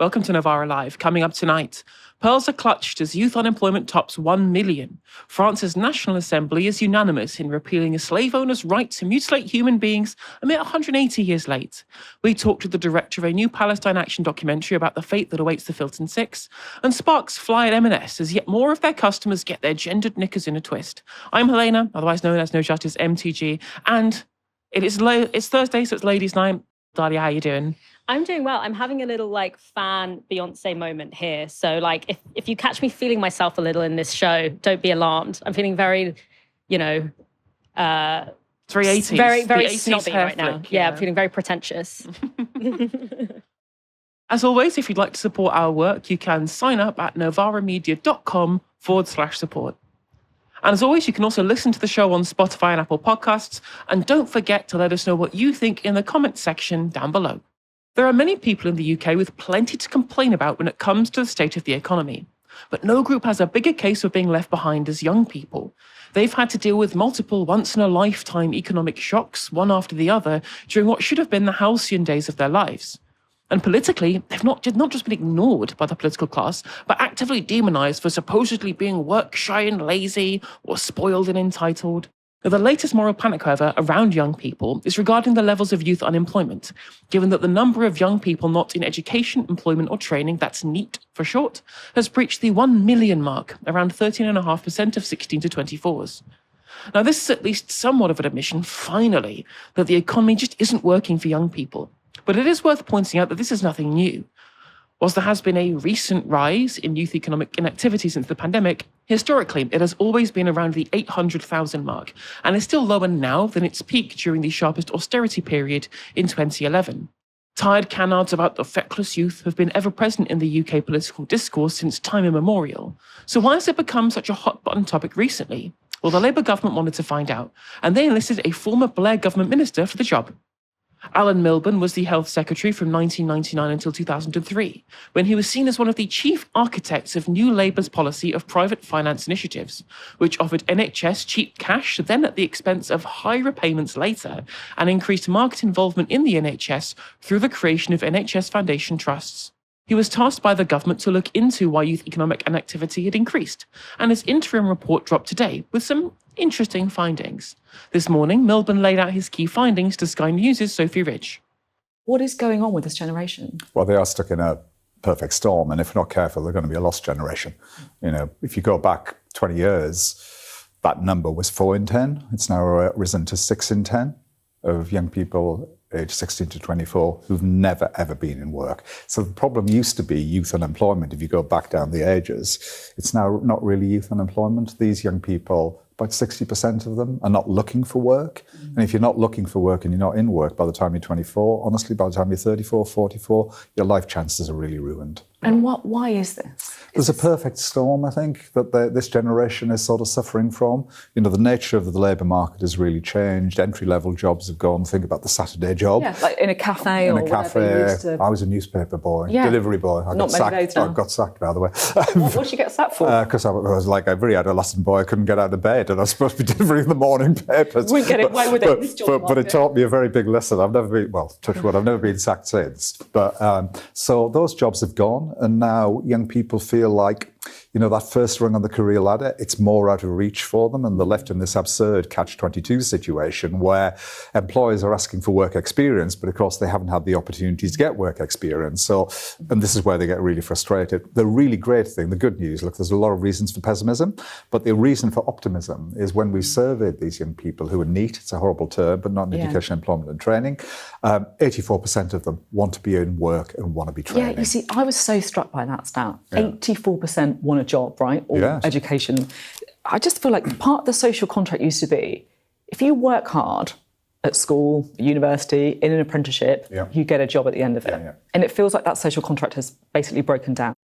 Welcome to Novara Live. Coming up tonight, pearls are clutched as youth unemployment tops 1 million. France's National Assembly is unanimous in repealing a slave owner's right to mutilate human beings amid 180 years late. We talked to the director of a new Palestine action documentary about the fate that awaits the Filton Six, and sparks fly at M&S as yet more of their customers get their gendered knickers in a twist. I'm Helena, otherwise known as No Justice MTG, and it's Thursday, so it's ladies' night. Dalia, how you doing? I'm doing well. I'm having a little fan Beyonce moment here. So if you catch me feeling myself a little in this show, don't be alarmed. I'm feeling very, it's very 80s. Very, very 80s snobby right now. Flick, yeah, I'm feeling very pretentious. As always, if you'd like to support our work, you can sign up at novaramedia.com/support. And as always, you can also listen to the show on Spotify and Apple Podcasts. And don't forget to let us know what you think in the comments section down below. There are many people in the UK with plenty to complain about when it comes to the state of the economy. But no group has a bigger case of being left behind as young people. They've had to deal with multiple once-in-a-lifetime economic shocks, one after the other, during what should have been the halcyon days of their lives. And politically, they've not just been ignored by the political class, but actively demonised for supposedly being work-shy and lazy, or spoiled and entitled. The latest moral panic, however, around young people is regarding the levels of youth unemployment, given that the number of young people not in education, employment or training, that's NEET for short, has breached the 1 million mark, around 13.5% of 16 to 24s. Now, this is at least somewhat of an admission, finally, that the economy just isn't working for young people. But it is worth pointing out that this is nothing new. Whilst there has been a recent rise in youth economic inactivity since the pandemic, historically it has always been around the 800,000 mark and is still lower now than its peak during the sharpest austerity period in 2011. Tired canards about the feckless youth have been ever present in the UK political discourse since time immemorial. So why has it become such a hot-button topic recently? Well, the Labour government wanted to find out, and they enlisted a former Blair government minister for the job. Alan Milburn was the Health Secretary from 1999 until 2003, when he was seen as one of the chief architects of New Labour's policy of private finance initiatives, which offered NHS cheap cash, then at the expense of high repayments later, and increased market involvement in the NHS through the creation of NHS Foundation trusts. He was tasked by the government to look into why youth economic inactivity had increased, and his interim report dropped today with some interesting findings. This morning, Milburn laid out his key findings to Sky News' Sophie Ridge. What is going on with this generation? Well, they are stuck in a perfect storm, and if we're not careful, they're going to be a lost generation. If you go back 20 years, that number was 4 in 10. It's now risen to 6 in 10 of young people aged 16 to 24 who've never, ever been in work. So the problem used to be youth unemployment. If you go back down the ages, it's now not really youth unemployment. These young people, about 60% of them, are not looking for work. And if you're not looking for work and you're not in work by the time you're 24, honestly, by the time you're 34, 44, your life chances are really ruined. And why is this? There's a perfect storm, I think, that this generation is sort of suffering from. The nature of the labour market has really changed. Entry-level jobs have gone. Think about the Saturday job. Yeah, like in a cafe in or a cafe. You used to... I was a newspaper boy, delivery boy. I got sacked, by the way. What did you get sacked for? Because I was like a very adolescent boy. I couldn't get out of bed, and I was supposed to be delivering the morning papers. We get it away with it. But it taught me a very big lesson. I've never been, touch wood, I've never been sacked since. But so those jobs have gone, and now young people feel like, that first rung on the career ladder, it's more out of reach for them, and they're left in this absurd catch-22 situation where employers are asking for work experience, but of course they haven't had the opportunities to get work experience. And this is where they get really frustrated. The really great thing, the good news, look, there's a lot of reasons for pessimism, but the reason for optimism is when we surveyed these young people who are NEET, it's a horrible term, but not in education, employment and training, 84% of them want to be in work and want to be training. Yeah, you see, I was so struck by that stat. 84% want a job, right? Or education. I just feel like part of the social contract used to be, if you work hard at school, university, in an apprenticeship, you get a job at the end of it. And it feels like that social contract has basically broken down.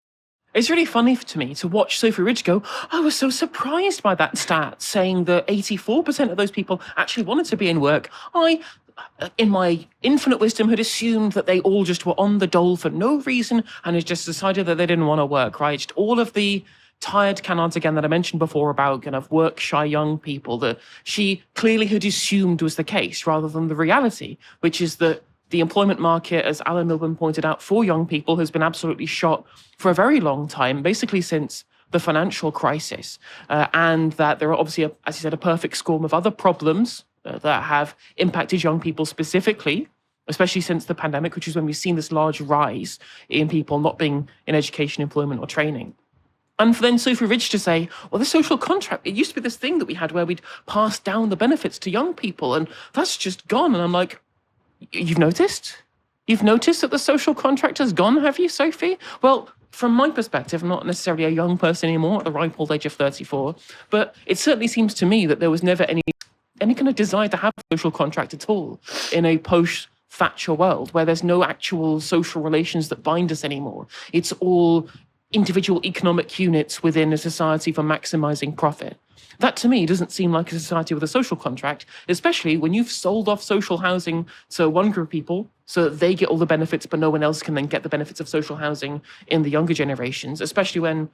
It's really funny to me to watch Sophie Ridge go, I was so surprised by that stat, saying that 84% of those people actually wanted to be in work. I, in my infinite wisdom, had assumed that they all just were on the dole for no reason and had just decided that they didn't want to work, right? Just all of the tired canards again that I mentioned before about kind of work-shy young people that she clearly had assumed was the case rather than the reality, which is that the employment market, as Alan Milburn pointed out, for young people has been absolutely shot for a very long time, basically since the financial crisis. And that there are obviously, as you said, a perfect swarm of other problems that have impacted young people specifically, especially since the pandemic, which is when we've seen this large rise in people not being in education, employment or training. And for then Sophie Ridge to say, well, the social contract, it used to be this thing that we had where we'd pass down the benefits to young people, and that's just gone. And I'm like, you've noticed? You've noticed that the social contract has gone, have you, Sophie? Well, from my perspective, I'm not necessarily a young person anymore at the ripe old age of 34, but it certainly seems to me that there was never any kind of desire to have a social contract at all in a post-Thatcher world where there's no actual social relations that bind us anymore. It's all individual economic units within a society for maximizing profit. That to me doesn't seem like a society with a social contract, especially when you've sold off social housing to one group of people so that they get all the benefits, but no one else can then get the benefits of social housing in the younger generations, especially when,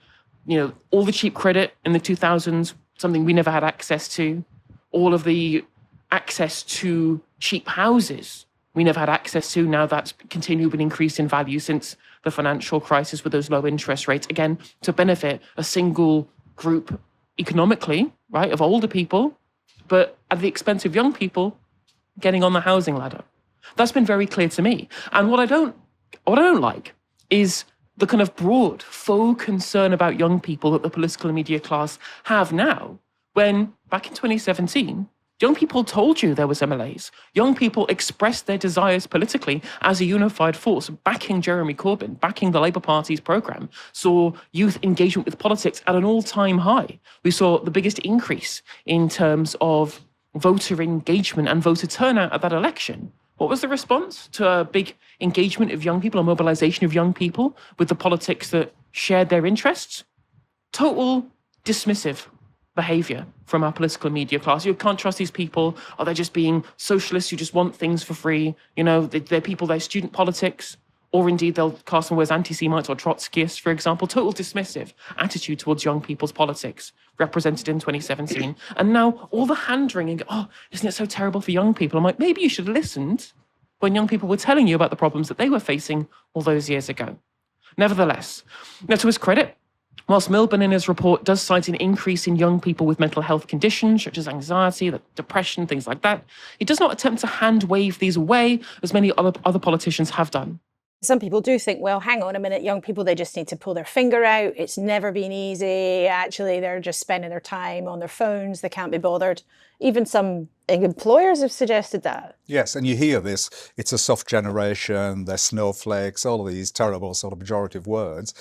all the cheap credit in the 2000s, something we never had access to, all of the access to cheap houses we never had access to. Now that's continued to increase in value since the financial crisis with those low interest rates, again, to benefit a single group economically, right, of older people, but at the expense of young people getting on the housing ladder. That's been very clear to me. And what I don't like is the kind of broad faux concern about young people that the political and media class have now, when back in 2017, young people told you there was MLAs. Young people expressed their desires politically as a unified force, backing Jeremy Corbyn, backing the Labour Party's programme, saw youth engagement with politics at an all-time high. We saw the biggest increase in terms of voter engagement and voter turnout at that election. What was the response to a big engagement of young people, a mobilisation of young people with the politics that shared their interests? Total dismissive behaviour from our political media class. You can't trust these people. Are they just being socialists who just want things for free? They're people, they're student politics, or indeed they'll cast them as anti-Semites or Trotskyists, for example. Total dismissive attitude towards young people's politics represented in 2017. And now all the hand-wringing, isn't it so terrible for young people? I'm like, maybe you should have listened when young people were telling you about the problems that they were facing all those years ago. Nevertheless, now to his credit, whilst Milburn in his report does cite an increase in young people with mental health conditions, such as anxiety, depression, things like that, he does not attempt to hand-wave these away, as many other politicians have done. Some people do think, well, hang on a minute, young people, they just need to pull their finger out. It's never been easy. Actually, they're just spending their time on their phones. They can't be bothered. Even some employers have suggested that. Yes, and you hear this, it's a soft generation, they're snowflakes, all of these terrible sort of pejorative words.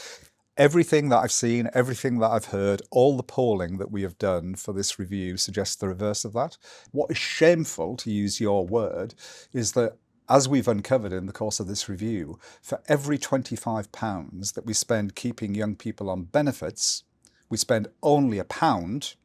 Everything that I've seen, everything that I've heard, all the polling that we have done for this review suggests the reverse of that. What is shameful, to use your word, is that as we've uncovered in the course of this review, for every £25 that we spend keeping young people on benefits, we spend only £1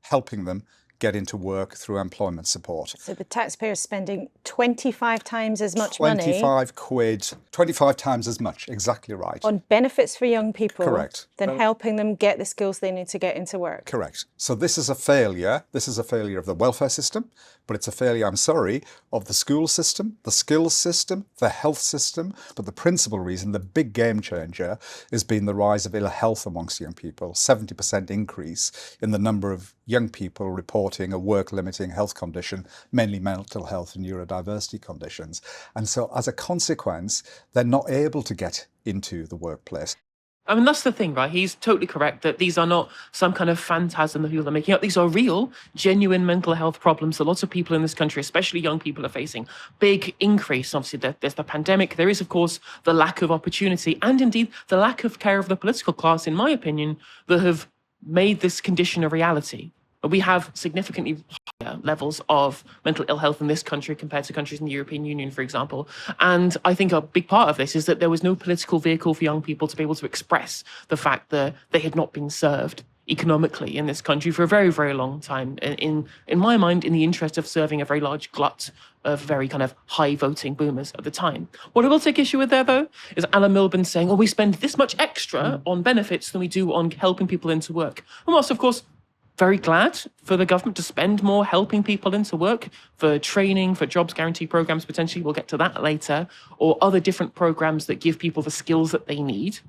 helping them get into work through employment support. So the taxpayer's spending 25 times as much 25 quid, 25 times as much, exactly right. On benefits for young people. Correct. Than helping them get the skills they need to get into work. Correct. So this is a failure. This is a failure of the welfare system, but it's a failure, I'm sorry, of the school system, the skills system, the health system. But the principal reason, the big game changer, has been the rise of ill health amongst young people. 70% increase in the number of young people reporting a work-limiting health condition, mainly mental health and neurodiversity conditions. And so as a consequence, they're not able to get into the workplace. I mean, that's the thing, right? He's totally correct that these are not some kind of phantasm that people are making up. These are real, genuine mental health problems that lots of people in this country, especially young people, are facing. Big increase. Obviously, there's the pandemic. There is, of course, the lack of opportunity and indeed the lack of care of the political class, in my opinion, that have made this condition a reality. We have significantly higher levels of mental ill health in this country compared to countries in the European Union, for example. And I think a big part of this is that there was no political vehicle for young people to be able to express the fact that they had not been served economically in this country for a very, very long time. In my mind, in the interest of serving a very large glut of very kind of high voting boomers at the time. What I will take issue with there, though, is Alan Milburn saying, we spend this much extra on benefits than we do on helping people into work. And whilst, of course, very glad for the government to spend more helping people into work, for training, for jobs guarantee programs, potentially, we'll get to that later, or other different programs that give people the skills that they need.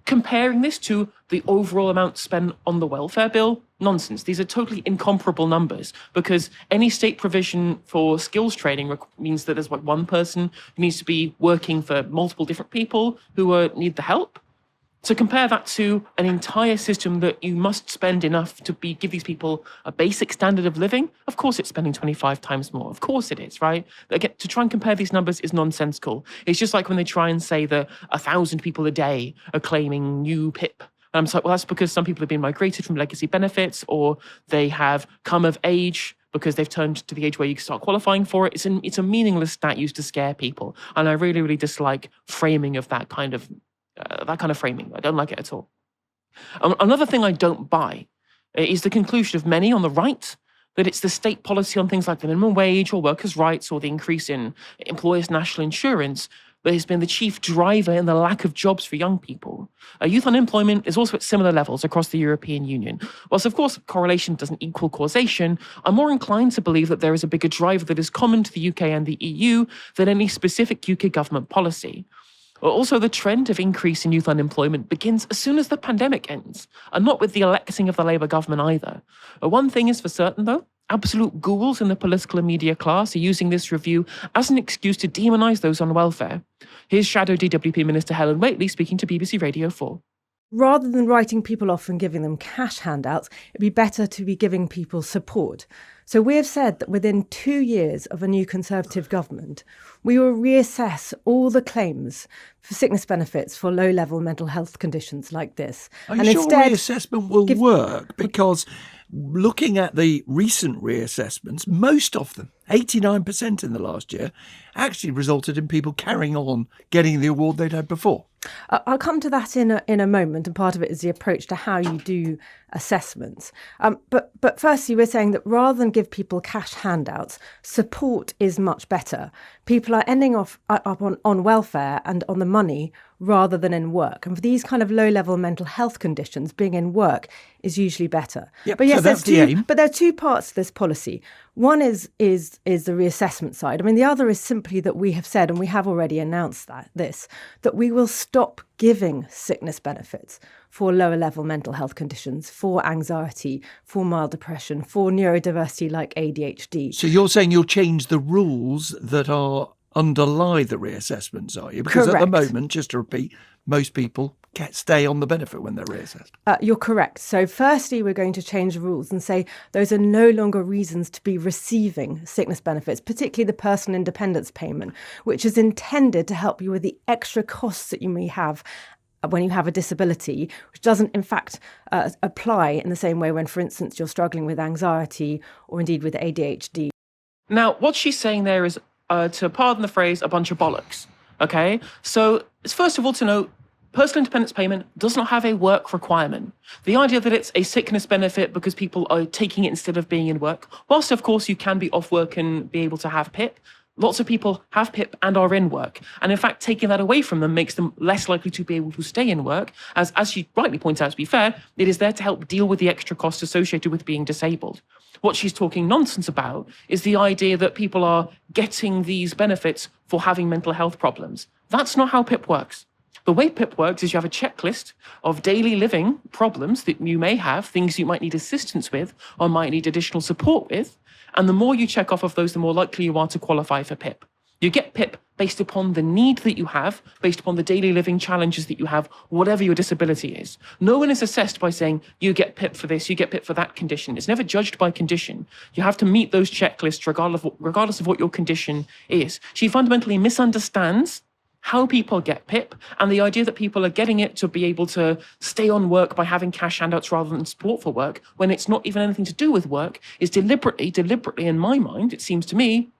Comparing this to the overall amount spent on the welfare bill, nonsense. These are totally incomparable numbers, because any state provision for skills training means that there's one person who needs to be working for multiple different people who need the help. So compare that to an entire system that you must spend enough to give these people a basic standard of living. Of course it's spending 25 times more. Of course it is, right? Again, to try and compare these numbers is nonsensical. It's just like when they try and say that 1,000 people a day are claiming new PIP. And I'm like, well, that's because some people have been migrated from legacy benefits, or they have come of age because they've turned to the age where you can start qualifying for it. It's a meaningless stat used to scare people. And I really, really dislike framing of that kind of framing. I don't like it at all. Another thing I don't buy is the conclusion of many on the right that it's the state policy on things like the minimum wage or workers' rights or the increase in employers' national insurance that has been the chief driver in the lack of jobs for young people. Youth unemployment is also at similar levels across the European Union. Whilst, of course, correlation doesn't equal causation, I'm more inclined to believe that there is a bigger driver that is common to the UK and the EU than any specific UK government policy. Also, the trend of increase in youth unemployment begins as soon as the pandemic ends, and not with the electing of the Labour government either. One thing is for certain, though, absolute ghouls in the political and media class are using this review as an excuse to demonise those on welfare. Here's Shadow DWP Minister Helen Whately speaking to BBC Radio 4. Rather than writing people off and giving them cash handouts, it'd be better to be giving people support. So we have said that within 2 years of a new Conservative government, we will reassess all the claims for sickness benefits for low-level mental health conditions like this. Are you sure reassessment will work? Because looking at the recent reassessments, most of them, 89% in the last year, actually resulted in people carrying on getting the award they'd had before. I'll come to that in a moment, and part of it is the approach to how you do assessments. But firstly, we're saying that rather than give people cash handouts, support is much better. People are ending up on welfare and on the money rather than in work. And for these kind of low-level mental health conditions, being in work is usually better. Yep, but yes, so that's the aim. But there are two parts to this policy. One is the reassessment side. I mean, the other is simply that we have said, and we have already announced that we will stop giving sickness benefits for lower level mental health conditions, for anxiety, for mild depression, for neurodiversity like ADHD. So you're saying you'll change the rules that underlie the reassessments, are you? Because Correct. At the moment, just to repeat, most people stay on the benefit when they're reassessed. You're correct. So firstly, we're going to change the rules and say those are no longer reasons to be receiving sickness benefits, particularly the personal independence payment, which is intended to help you with the extra costs that you may have when you have a disability, which doesn't in fact apply in the same way when, for instance, you're struggling with anxiety or indeed with ADHD. Now, what she's saying there is, to pardon the phrase, a bunch of bollocks. Okay? So it's first of all to note, personal independence payment does not have a work requirement. The idea that it's a sickness benefit because people are taking it instead of being in work, whilst of course you can be off work and be able to have PIP, lots of people have PIP and are in work. And in fact, taking that away from them makes them less likely to be able to stay in work. As she rightly points out, to be fair, it is there to help deal with the extra costs associated with being disabled. What she's talking nonsense about is the idea that people are getting these benefits for having mental health problems. That's not how PIP works. The way PIP works is you have a checklist of daily living problems that you may have, things you might need assistance with or might need additional support with. And the more you check off of those, the more likely you are to qualify for PIP. You get PIP based upon the need that you have, based upon the daily living challenges that you have, whatever your disability is. No one is assessed by saying, you get PIP for this, you get PIP for that condition. It's never judged by condition. You have to meet those checklists regardless of what your condition is. She fundamentally misunderstands how people get PIP and the idea that people are getting it to be able to stay on work by having cash handouts rather than support for work when it's not even anything to do with work is deliberately, in my mind, it seems to me,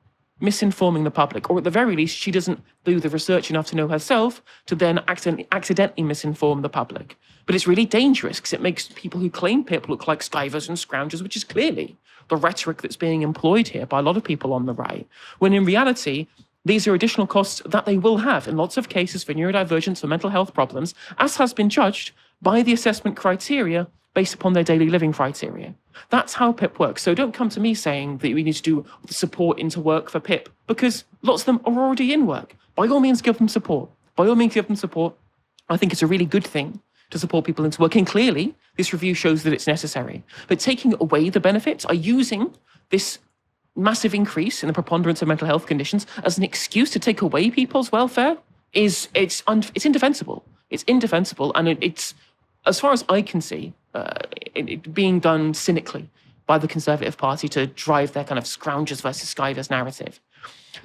misinforming the public. Or at the very least, she doesn't do the research enough to know herself to then accidentally misinform the public. But it's really dangerous because it makes people who claim PIP look like skivers and scroungers, which is clearly the rhetoric that's being employed here by a lot of people on the right, when in reality, these are additional costs that they will have in lots of cases for neurodivergence or mental health problems, as has been judged by the assessment criteria based upon their daily living criteria. That's how PIP works. So don't come to me saying that we need to do the support into work for PIP, because lots of them are already in work. By all means, give them support. By all means, give them support. I think it's a really good thing to support people into work. And clearly, this review shows that it's necessary. But taking away the benefits, are using this massive increase in the preponderance of mental health conditions as an excuse to take away people's welfare it's indefensible. It's indefensible, and it's, as far as I can see, it being done cynically by the Conservative Party to drive their kind of scroungers versus skivers narrative.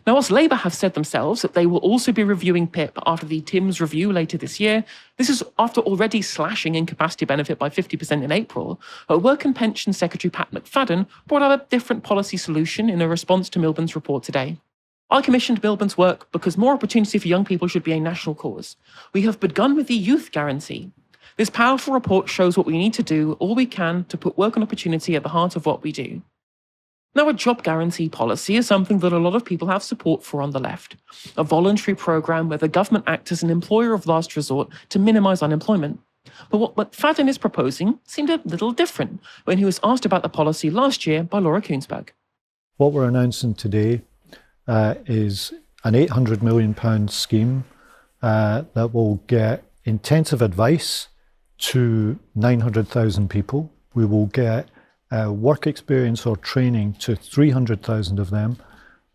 Now, whilst Labour have said themselves that they will also be reviewing PIP after the TIMS review later this year, this is after already slashing incapacity benefit by 50% in April. Work and Pension Secretary Pat McFadden brought out a different policy solution in a response to Milburn's report today. I commissioned Milburn's work because more opportunity for young people should be a national cause. We have begun with the Youth Guarantee. This powerful report shows what we need to do, all we can, to put work and opportunity at the heart of what we do. Now, a job guarantee policy is something that a lot of people have support for on the left. A voluntary programme where the government acts as an employer of last resort to minimise unemployment. But what McFadden is proposing seemed a little different when he was asked about the policy last year by Laura Kuenssberg. What we're announcing today is an £800 million scheme that will get intensive advice to 900,000 people. We will get work experience or training to 300,000 of them,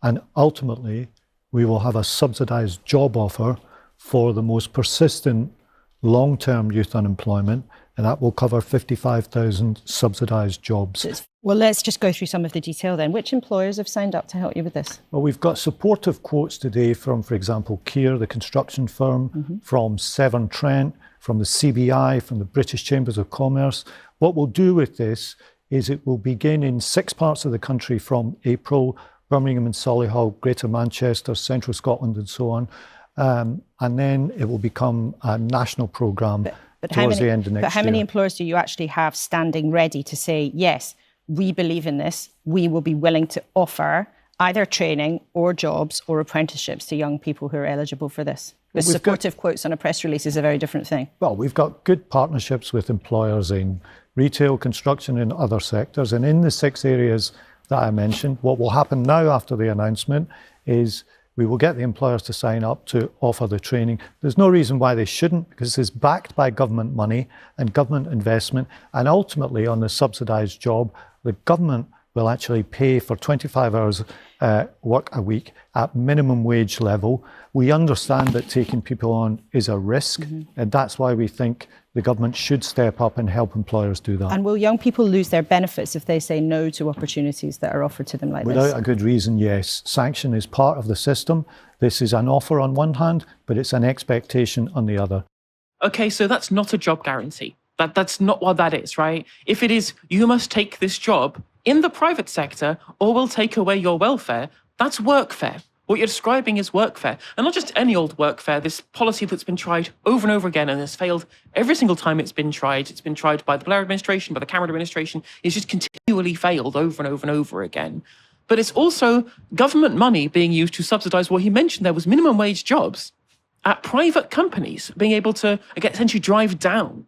and ultimately we will have a subsidised job offer for the most persistent long-term youth unemployment, and that will cover 55,000 subsidised jobs. Well, let's just go through some of the detail then. Which employers have signed up to help you with this? Well, we've got supportive quotes today from, for example, Kier, the construction firm, from Severn Trent, from the CBI, from the British Chambers of Commerce. What we'll do with this is it will begin in 6 parts of the country from April: Birmingham and Solihull, Greater Manchester, Central Scotland, and so on. And then it will become a national programme towards the end of next year. But how many employers do you actually have standing ready to say, yes, we believe in this, we will be willing to offer either training or jobs or apprenticeships to young people who are eligible for this? With supportive quotes on a press release is a very different thing. Well, we've got good partnerships with employers in retail, construction, and other sectors. And in the 6 areas that I mentioned, what will happen now after the announcement is we will get the employers to sign up to offer the training. There's no reason why they shouldn't, because it's backed by government money and government investment. And ultimately, on the subsidised job, the government will actually pay for 25 hours work a week at minimum wage level. We understand that taking people on is a risk, and that's why we think the government should step up and help employers do that. And will young people lose their benefits if they say no to opportunities that are offered to them like this? Without a good reason, yes. Sanction is part of the system. This is an offer on one hand, but it's an expectation on the other. Okay, so that's not a job guarantee. That's not what that is, right? If it is, you must take this job in the private sector or we'll take away your welfare, that's workfare. What you're describing is workfare. And not just any old workfare, this policy that's been tried over and over again and has failed every single time it's been tried. It's been tried by the Blair administration, by the Cameron administration. It's just continually failed over and over and over again. But it's also government money being used to subsidise what he mentioned there was minimum wage jobs at private companies, being able to, again, essentially drive down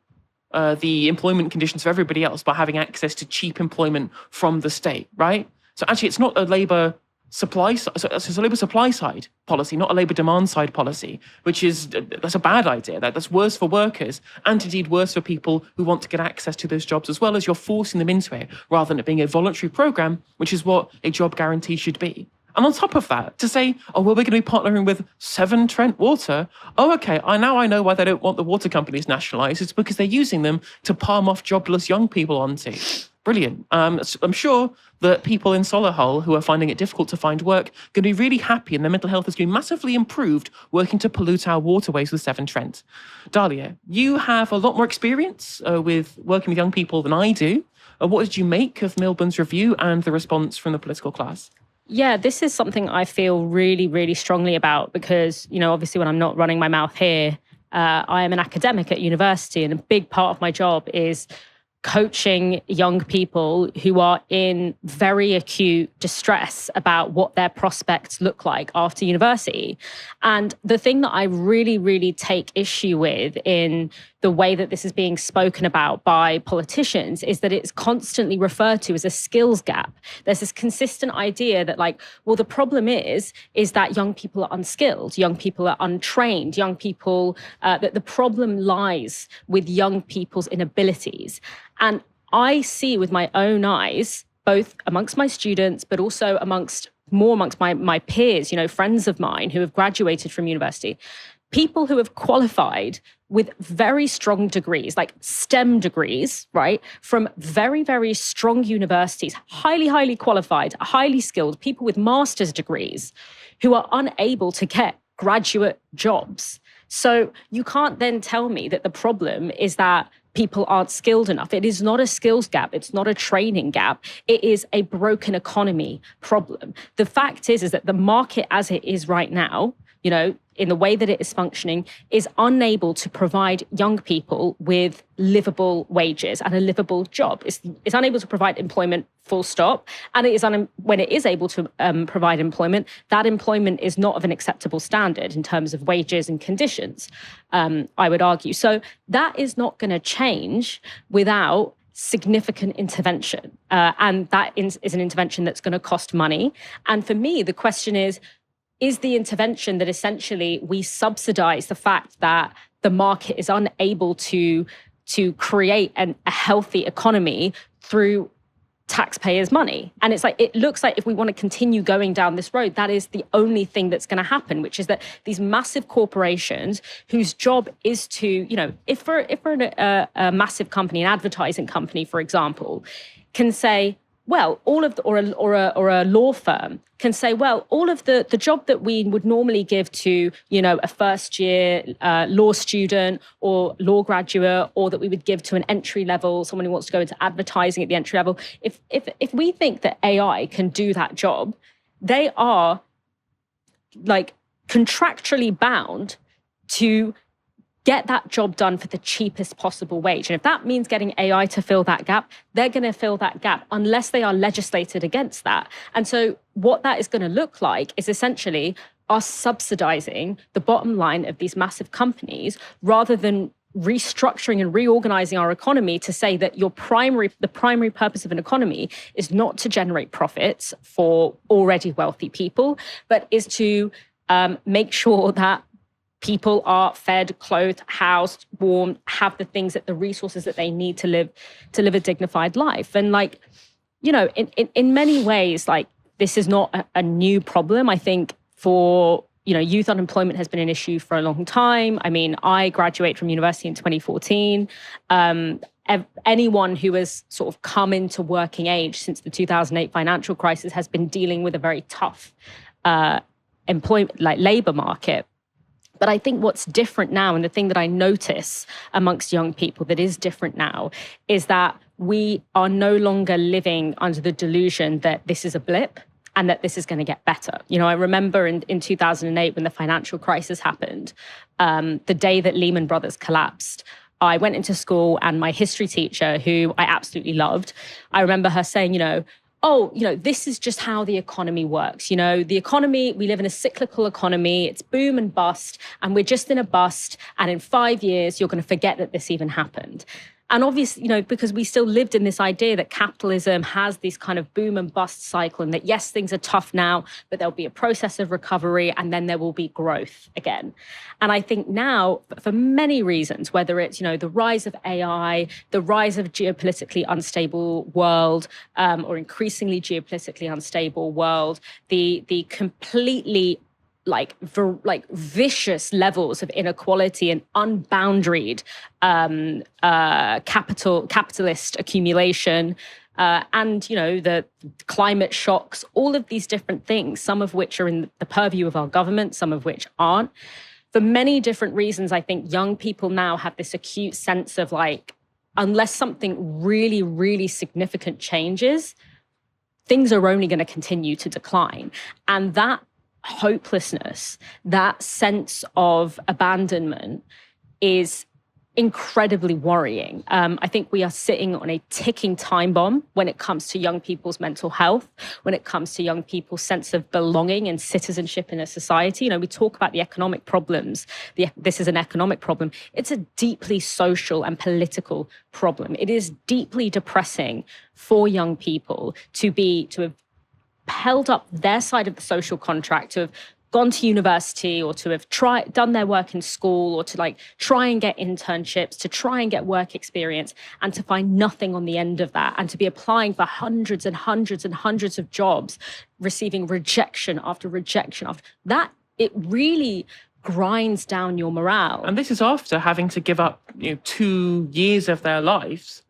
the employment conditions for everybody else by having access to cheap employment from the state, right? So actually, it's not a Labour supply, so it's a Labour supply side policy, not a Labour demand side policy, that's a bad idea. That's worse for workers and indeed worse for people who want to get access to those jobs, as well as you're forcing them into it rather than it being a voluntary programme, which is what a job guarantee should be. And on top of that, to say, oh, well, we're going to be partnering with Severn Trent Water. Oh, okay, I know why they don't want the water companies nationalised. It's because they're using them to palm off jobless young people onto. Brilliant. I'm sure that people in Solihull who are finding it difficult to find work are going to be really happy, and their mental health is going to be massively improved working to pollute our waterways with Severn Trent. Dalia, you have a lot more experience with working with young people than I do. What did you make of Milburn's review and the response from the political class? Yeah, this is something I feel really, really strongly about because, obviously when I'm not running my mouth here, I am an academic at university, and a big part of my job is coaching young people who are in very acute distress about what their prospects look like after university. And the thing that I really, really take issue with in the way that this is being spoken about by politicians is that it's constantly referred to as a skills gap. There's this consistent idea that like, well, the problem is that young people are unskilled, young people are untrained, young people, that the problem lies with young people's inabilities. And I see with my own eyes, both amongst my students, but also amongst my peers, friends of mine who have graduated from university, people who have qualified with very strong degrees, like STEM degrees, right, from very, very strong universities, highly, highly qualified, highly skilled, people with master's degrees who are unable to get graduate jobs. So you can't then tell me that the problem is that people aren't skilled enough. It is not a skills gap. It's not a training gap. It is a broken economy problem. The fact is that the market as it is right now, in the way that it is functioning, is unable to provide young people with livable wages and a livable job. It's unable to provide employment, full stop. And it is when it is able to provide employment, that employment is not of an acceptable standard in terms of wages and conditions, I would argue. So that is not going to change without significant intervention. And that is an intervention that's going to cost money. And for me, the question is the intervention that essentially we subsidize the fact that the market is unable to create a healthy economy through taxpayers' money. And it looks like if we want to continue going down this road, that is the only thing that's going to happen, which is that these massive corporations whose job is to, if we're a massive company, an advertising company, for example, can say, well, or a law firm can say, well, all of the job that we would normally give to, a first year law student or law graduate, or that we would give to an entry level, someone who wants to go into advertising at the entry level. If we think that AI can do that job, they are like contractually bound to get that job done for the cheapest possible wage. And if that means getting AI to fill that gap, they're going to fill that gap unless they are legislated against that. And so what that is going to look like is essentially us subsidizing the bottom line of these massive companies rather than restructuring and reorganizing our economy to say that the primary purpose of an economy is not to generate profits for already wealthy people, but is to make sure that people are fed, clothed, housed, warmed, have the things the resources that they need to live a dignified life. And in many ways, this is not a new problem. I think for, youth unemployment has been an issue for a long time. I mean, I graduated from university in 2014. Anyone who has sort of come into working age since the 2008 financial crisis has been dealing with a very tough labor market. But I think what's different now, and the thing that I notice amongst young people that is different now, is that we are no longer living under the delusion that this is a blip and that this is going to get better. I remember in 2008 when the financial crisis happened, the day that Lehman Brothers collapsed, I went into school and my history teacher, who I absolutely loved, I remember her saying, this is just how the economy works. The economy, we live in a cyclical economy. It's boom and bust, and we're just in a bust. And in 5 years, you're going to forget that this even happened. And obviously, because we still lived in this idea that capitalism has this kind of boom and bust cycle, and that, yes, things are tough now, but there'll be a process of recovery and then there will be growth again. And I think now, for many reasons, whether it's, the rise of AI, the rise of geopolitically unstable world, or increasingly geopolitically unstable world, the completely vicious levels of inequality and unboundaried capitalist accumulation, and the climate shocks, all of these different things, some of which are in the purview of our government, some of which aren't. For many different reasons, I think young people now have this acute sense of unless something really, really significant changes, things are only going to continue to decline. And that hopelessness, that sense of abandonment is incredibly worrying. I think we are sitting on a ticking time bomb when it comes to young people's mental health, when it comes to young people's sense of belonging and citizenship in a society. We talk about the economic problems. This is an economic problem. It's a deeply social and political problem. It is deeply depressing for young people to have held up their side of the social contract, to have gone to university or to have done their work in school or to try and get internships, to try and get work experience, and to find nothing on the end of that, and to be applying for hundreds and hundreds and hundreds of jobs, receiving rejection after rejection after that. It really grinds down your morale. And this is after having to give up 2 years of their lives,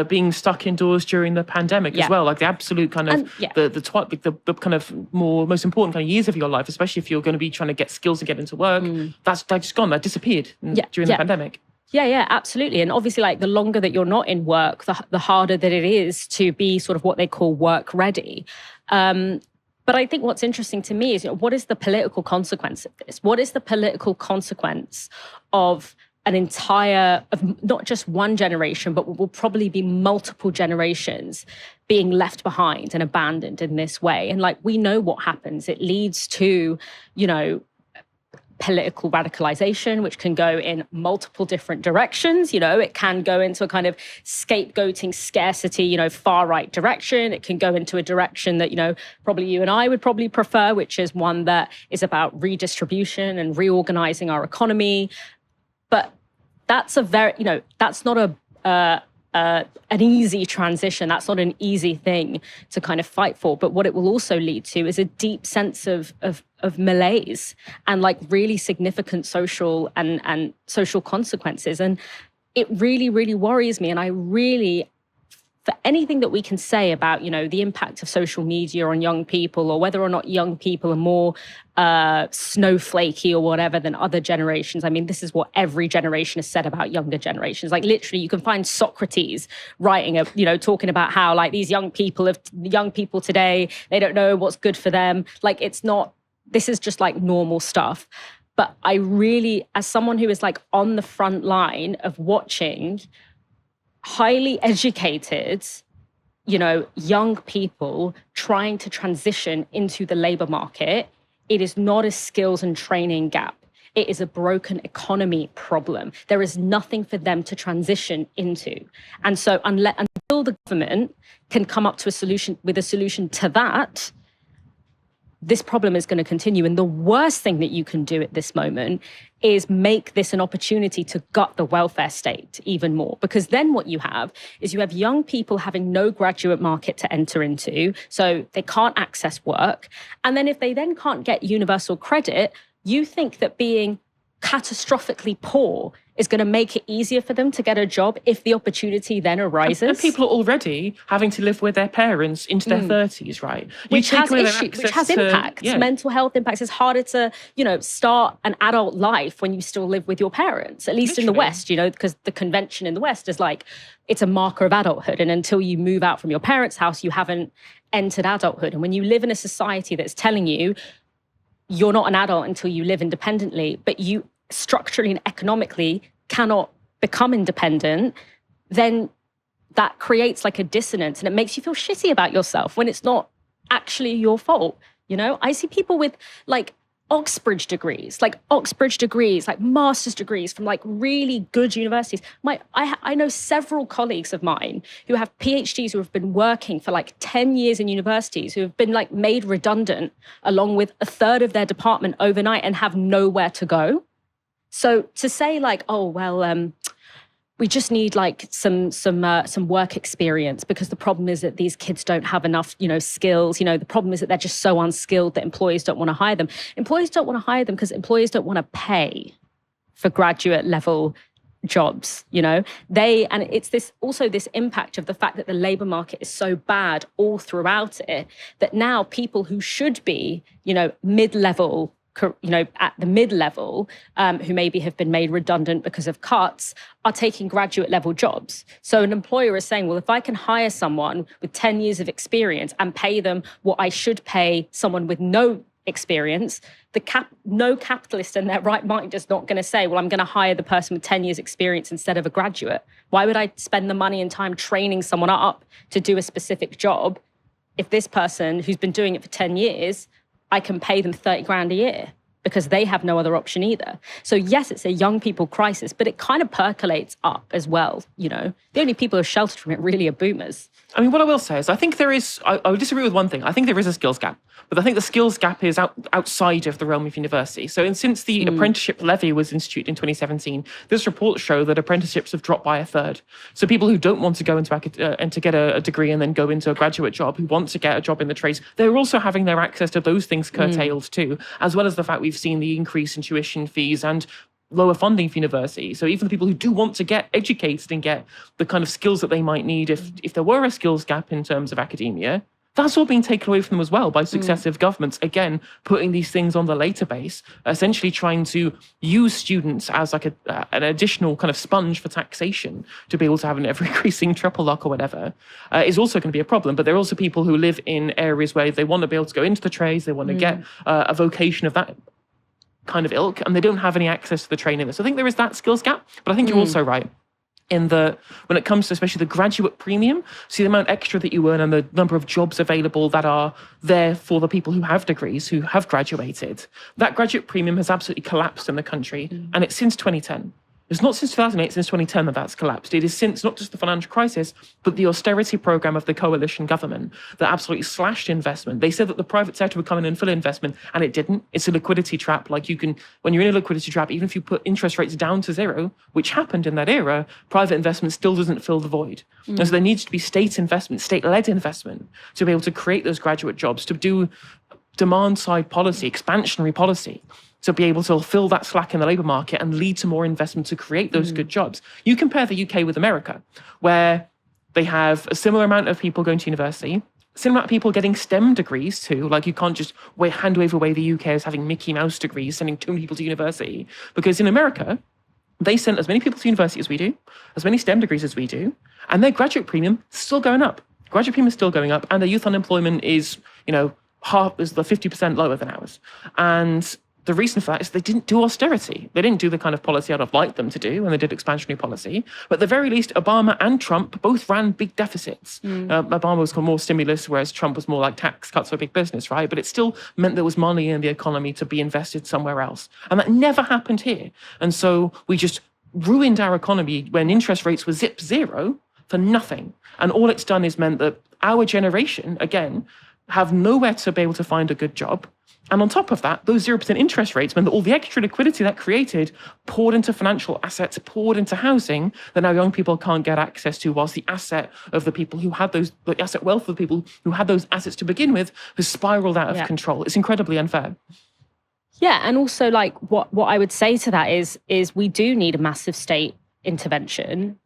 being stuck indoors during the pandemic as well. Like the absolute kind of the kind of most important kind of years of your life, especially if you're going to be trying to get skills and get into work. That's just gone. That disappeared during the pandemic. Yeah, absolutely. And obviously, the longer that you're not in work, the harder that it is to be sort of what they call work ready. But I think what's interesting to me is, what is the political consequence of this? What is the political consequence of of not just one generation, but will probably be multiple generations being left behind and abandoned in this way? And we know what happens. It leads to, political radicalization, which can go in multiple different directions. It can go into a kind of scapegoating, scarcity, far-right direction. It can go into a direction that, probably you and I would probably prefer, which is one that is about redistribution and reorganizing our economy. But that's that's not an easy transition. That's not an easy thing to kind of fight for. But what it will also lead to is a deep sense of malaise and really significant social and social consequences. And it really, really worries me. And I really, for anything that we can say about, the impact of social media on young people, or whether or not young people are more snowflakey or whatever than other generations. I mean, this is what every generation has said about younger generations. Literally, you can find Socrates writing, talking about how these young people today, they don't know what's good for them. This is just normal stuff. But I really, as someone who is on the front line of watching highly educated, young people trying to transition into the labor market, it is not a skills and training gap. It is a broken economy problem. There is nothing for them to transition into. And so until the government can come up to a solution to that, this problem is going to continue. And the worst thing that you can do at this moment is make this an opportunity to gut the welfare state even more. Because then what you have is young people having no graduate market to enter into, so they can't access work. And then if they then can't get universal credit, you think that being catastrophically poor is going to make it easier for them to get a job if the opportunity then arises. And people are already having to live with their parents into their 30s, right? Which has impacts, mental health impacts. It's harder to, start an adult life when you still live with your parents, at least in the West, because the convention in the West is it's a marker of adulthood. And until you move out from your parents' house, you haven't entered adulthood. And when you live in a society that's telling you you're not an adult until you live independently, but you structurally and economically cannot become independent, then that creates a dissonance, and it makes you feel shitty about yourself when it's not actually your fault. I see people with Oxbridge degrees, master's degrees from really good universities. I know several colleagues of mine who have PhDs who have been working for 10 years in universities, who have been made redundant along with a third of their department overnight and have nowhere to go. So to say we just need some work experience because the problem is that these kids don't have enough, skills. The problem is that they're just so unskilled that employers don't want to hire them. Employers don't want to hire them because employers don't want to pay for graduate level jobs. And it's this impact of the fact that the labor market is so bad all throughout it that now people who should be, mid-level, at the mid-level, who maybe have been made redundant because of cuts, are taking graduate level jobs. So an employer is saying, well, if I can hire someone with 10 years of experience and pay them what I should pay someone with no experience, no capitalist in their right mind is not going to say, well, I'm going to hire the person with 10 years experience instead of a graduate. Why would I spend the money and time training someone up to do a specific job if this person who's been doing it for 10 years, I can pay them 30 grand a year? Because they have no other option either. So yes, it's a young people crisis, but it kind of percolates up as well. The only people who are sheltered from it really are boomers. I mean, what I will say is I think there is, I would disagree with one thing. I think there is a skills gap, but I think the skills gap is outside of the realm of university. So since the apprenticeship levy was instituted in 2017, this report showed that apprenticeships have dropped by a third. So people who don't want to go into and to get a degree and then go into a graduate job, who want to get a job in the trades, they're also having their access to those things curtailed too, as well as the fact we've seen the increase in tuition fees and lower funding for university. So even the people who do want to get educated and get the kind of skills that they might need if there were a skills gap in terms of academia, that's all being taken away from them as well by successive governments, again, putting these things on the later base, essentially trying to use students as like an additional kind of sponge for taxation to be able to have an ever-increasing triple lock or whatever, is also going to be a problem. But there are also people who live in areas where they want to be able to go into the trades, they want to get a vocation of that kind of ilk, and they don't have any access to the training. So I think there is that skills gap, but I think you're also right in when it comes to especially the graduate premium, see the amount extra that you earn and the number of jobs available that are there for the people who have degrees, who have graduated. That graduate premium has absolutely collapsed in the country, and it's since 2010. It's not since 2008, since 2010 that that's collapsed. It is since not just the financial crisis, but the austerity program of the coalition government that absolutely slashed investment. They said that the private sector would come in and fill investment, and it didn't. It's a liquidity trap. Like when you're in a liquidity trap, even if you put interest rates down to zero, which happened in that era, private investment still doesn't fill the void. And so there needs to be state investment, state-led investment to be able to create those graduate jobs, to do demand-side policy, expansionary policy, to be able to fill that slack in the labour market and lead to more investment to create those good jobs. You compare the UK with America, where they have a similar amount of people going to university, similar amount of people getting STEM degrees too. Like you can't just hand wave away the UK as having Mickey Mouse degrees, sending too many people to university. Because in America, they send as many people to university as we do, as many STEM degrees as we do, and their graduate premium is still going up. Graduate premium is still going up, and their youth unemployment is, is the 50% lower than ours. And the reason for that is they didn't do austerity. They didn't do the kind of policy I'd have liked them to do when they did expansionary policy. But at the very least, Obama and Trump both ran big deficits. Obama was more stimulus, whereas Trump was more like tax cuts for big business, right? But it still meant there was money in the economy to be invested somewhere else. And that never happened here. And so we just ruined our economy when interest rates were zip zero for nothing. And all it's done is meant that our generation, again, have nowhere to be able to find a good job. And on top of that, those 0% interest rates meant that all the extra liquidity that created poured into financial assets, poured into housing that now young people can't get access to, whilst the asset of the people who had the asset wealth of the people who had those assets to begin with has spiraled out of control. It's incredibly unfair. Yeah, and also like what I would say to that is we do need a massive state intervention.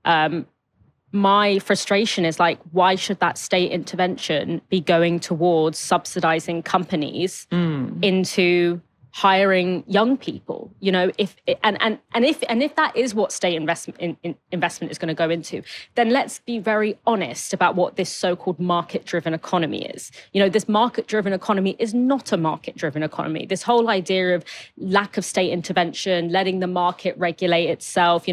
My frustration is like, why should that state intervention be going towards subsidizing companies into hiring young people? If that is what state investment is going to go into, then let's be very honest about what this so-called market-driven economy is. This market-driven economy is not a market-driven economy. This whole idea of lack of state intervention, letting the market regulate itself,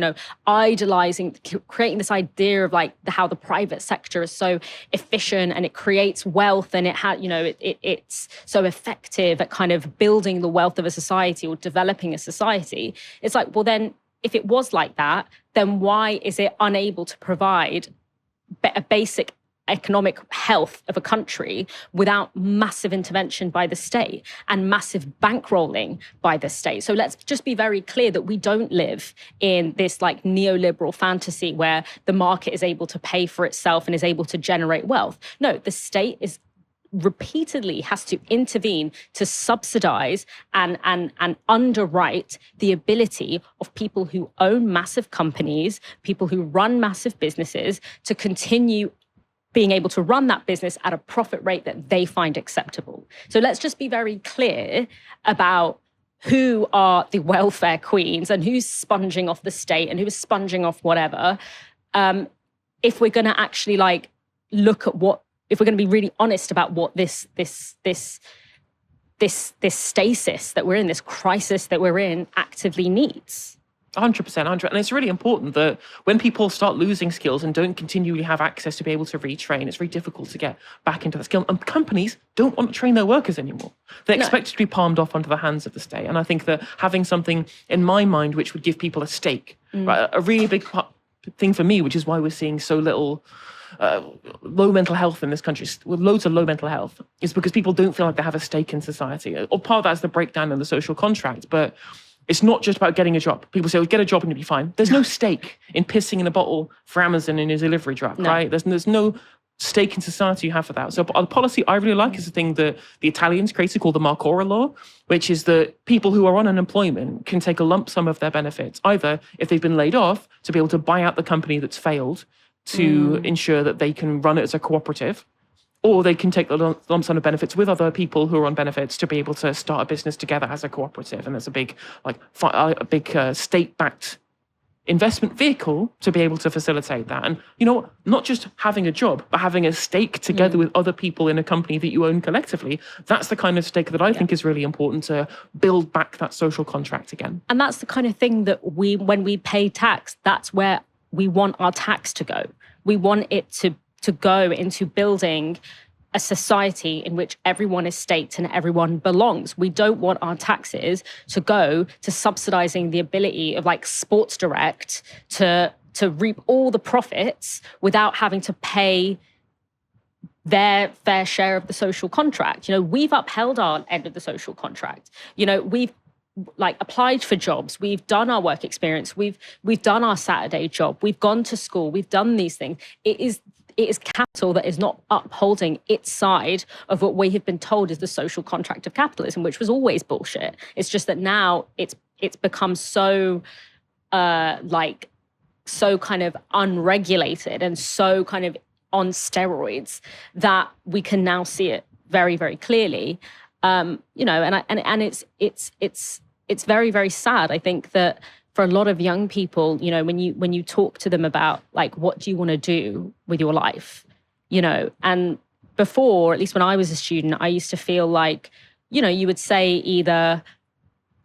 idolizing, creating this idea of like how the private sector is so efficient and it creates wealth and it's so effective at kind of building the wealth of a society or developing a society. It's like, well, then if it was like that, then why is it unable to provide a basic economic health of a country without massive intervention by the state and massive bankrolling by the state? So let's just be very clear that we don't live in this like neoliberal fantasy where the market is able to pay for itself and is able to generate wealth. No, the state is repeatedly has to intervene to subsidize and underwrite the ability of people who own massive companies, people who run massive businesses, to continue being able to run that business at a profit rate that they find acceptable. So let's just be very clear about who are the welfare queens and who's sponging off the state and who's sponging off whatever. If we're going to actually like look at if we're going to be really honest about what this this stasis that we're in, this crisis that we're in, actively needs. 100%. And it's really important that when people start losing skills and don't continually have access to be able to retrain, it's very difficult to get back into that skill. And companies don't want to train their workers anymore. They expect it to be palmed off onto the hands of the state. And I think that having something in my mind which would give people a stake, right, a really big thing for me, which is why we're seeing so little low mental health in this country, with loads of low mental health, is because people don't feel like they have a stake in society. Or part of that is the breakdown in the social contract. But it's not just about getting a job. People say, get a job and you'll be fine. There's no stake in pissing in a bottle for Amazon in his delivery truck, right? There's no stake in society you have for that. So a policy I really like is the thing that the Italians created called the Marcora law, which is that people who are on unemployment can take a lump sum of their benefits, either if they've been laid off, to be able to buy out the company that's failed to ensure that they can run it as a cooperative, or they can take the lump sum of benefits with other people who are on benefits to be able to start a business together as a cooperative. And there's a big, state-backed investment vehicle to be able to facilitate that. And you know what? Not just having a job, but having a stake together with other people in a company that you own collectively. That's the kind of stake that I think is really important to build back that social contract again. And that's the kind of thing that when we pay tax, that's where we want our tax to go. We want it to go into building a society in which everyone is staked and everyone belongs. We don't want our taxes to go to subsidizing the ability of like Sports Direct to reap all the profits without having to pay their fair share of the social contract. You know, we've upheld our end of the social contract. You know, we've like applied for jobs, we've done our work experience, we've done our Saturday job, we've gone to school, we've done these things. It is capital that is not upholding its side of what we have been told is the social contract of capitalism, which was always bullshit. It's just that now it's become so so kind of unregulated and so kind of on steroids that we can now see it very, very clearly. You know, and it's very, very sad. I think that for a lot of young people, you know, when you talk to them about like, what do you want to do with your life, you know, and before, at least when I was a student, I used to feel like, you know, you would say either,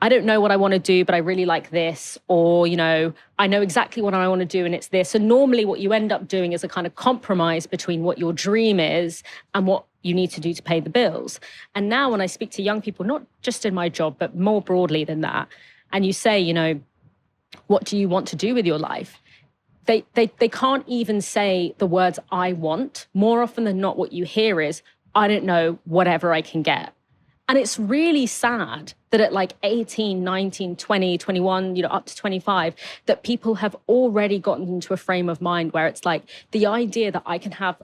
I don't know what I want to do, but I really like this, or, you know, I know exactly what I want to do and it's this. And normally what you end up doing is a kind of compromise between what your dream is and what you need to do to pay the bills. And now when I speak to young people, not just in my job, but more broadly than that, and you say, you know, what do you want to do with your life? They can't even say the words I want. More often than not, what you hear is, I don't know, whatever I can get. And it's really sad that at like 18, 19, 20, 21, you know, up to 25, that people have already gotten into a frame of mind where it's like the idea that I can have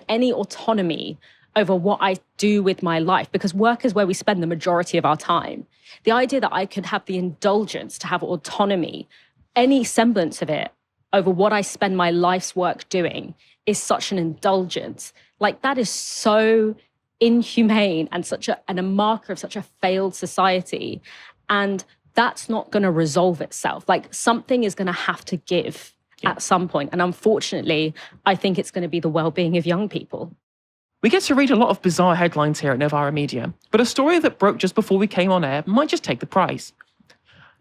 any autonomy over what I do with my life, because work is where we spend the majority of our time. The idea that I could have the indulgence to have autonomy, any semblance of it, over what I spend my life's work doing is such an indulgence. Like that is so inhumane and a marker of such a failed society. And that's not going to resolve itself. Like something is going to have to give at some point. And unfortunately, I think it's going to be the well-being of young people. We get to read a lot of bizarre headlines here at Novara Media, but a story that broke just before we came on air might just take the prize.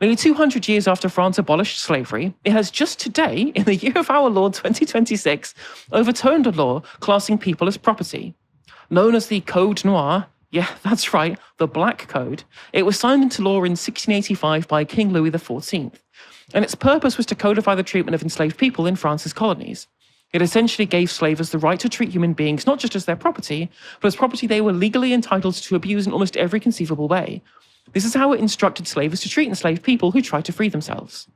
Nearly 200 years after France abolished slavery, it has just today, in the year of our Lord 2026, overturned a law classing people as property. Known as the Code Noir, yeah, that's right, the Black Code, it was signed into law in 1685 by King Louis XIV, and its purpose was to codify the treatment of enslaved people in France's colonies. It essentially gave slavers the right to treat human beings not just as their property, but as property they were legally entitled to abuse in almost every conceivable way. This is how it instructed slavers to treat enslaved people who tried to free themselves.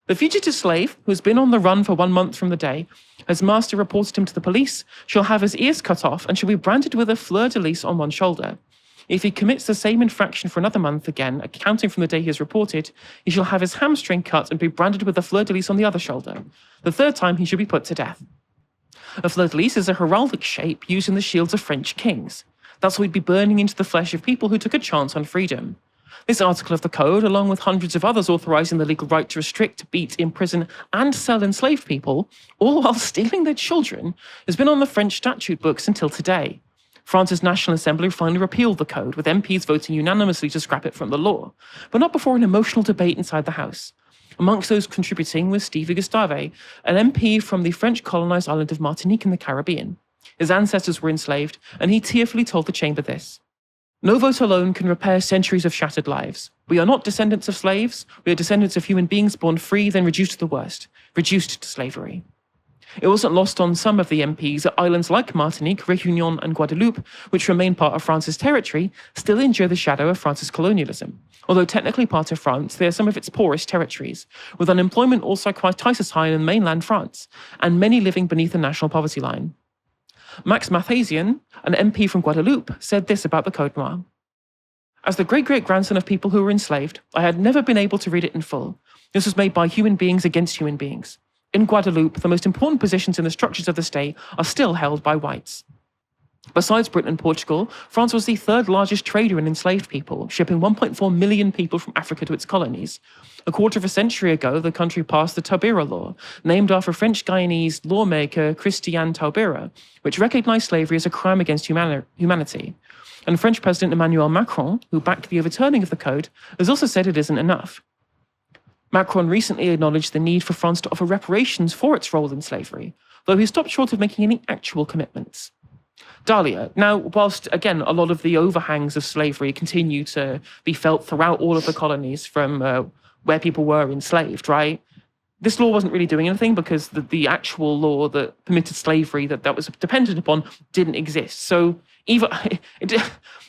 The fugitive slave, who has been on the run for 1 month from the day, as master reported him to the police, shall have his ears cut off and shall be branded with a fleur-de-lis on one shoulder. If he commits the same infraction for another month again, accounting from the day he is reported, he shall have his hamstring cut and be branded with a fleur-de-lis on the other shoulder. The third time he shall be put to death. A fleur-de-lis is a heraldic shape used in the shields of French kings. That's why we'd be burning into the flesh of people who took a chance on freedom. This article of the code, along with hundreds of others authorising the legal right to restrict, beat, imprison and sell enslaved people, all while stealing their children, has been on the French statute books until today. France's National Assembly finally repealed the code, with MPs voting unanimously to scrap it from the law, but not before an emotional debate inside the House. Amongst those contributing was Steve Gustave, an MP from the French colonised island of Martinique in the Caribbean. His ancestors were enslaved, and he tearfully told the chamber this: "No vote alone can repair centuries of shattered lives. We are not descendants of slaves. We are descendants of human beings born free, then reduced to the worst, reduced to slavery." It wasn't lost on some of the MPs that islands like Martinique, Réunion, and Guadeloupe, which remain part of France's territory, still endure the shadow of France's colonialism. Although technically part of France, they are some of its poorest territories, with unemployment also quite twice as high in mainland France, and many living beneath the national poverty line. Max Mathiasian, an MP from Guadeloupe, said this about the Code Noir: "As the great-great-grandson of people who were enslaved, I had never been able to read it in full. This was made by human beings against human beings. In Guadeloupe, the most important positions in the structures of the state are still held by whites." Besides Britain and Portugal, France was the third largest trader in enslaved people, shipping 1.4 million people from Africa to its colonies. A quarter of a century ago, the country passed the Taubira Law, named after French Guyanese lawmaker Christian Taubira, which recognized slavery as a crime against humanity. And French President Emmanuel Macron, who backed the overturning of the code, has also said it isn't enough. Macron recently acknowledged the need for France to offer reparations for its role in slavery, though he stopped short of making any actual commitments. Dalia. Now, whilst, again, a lot of the overhangs of slavery continue to be felt throughout all of the colonies from where people were enslaved, right? This law wasn't really doing anything because the actual law that permitted slavery that was dependent upon didn't exist. So even it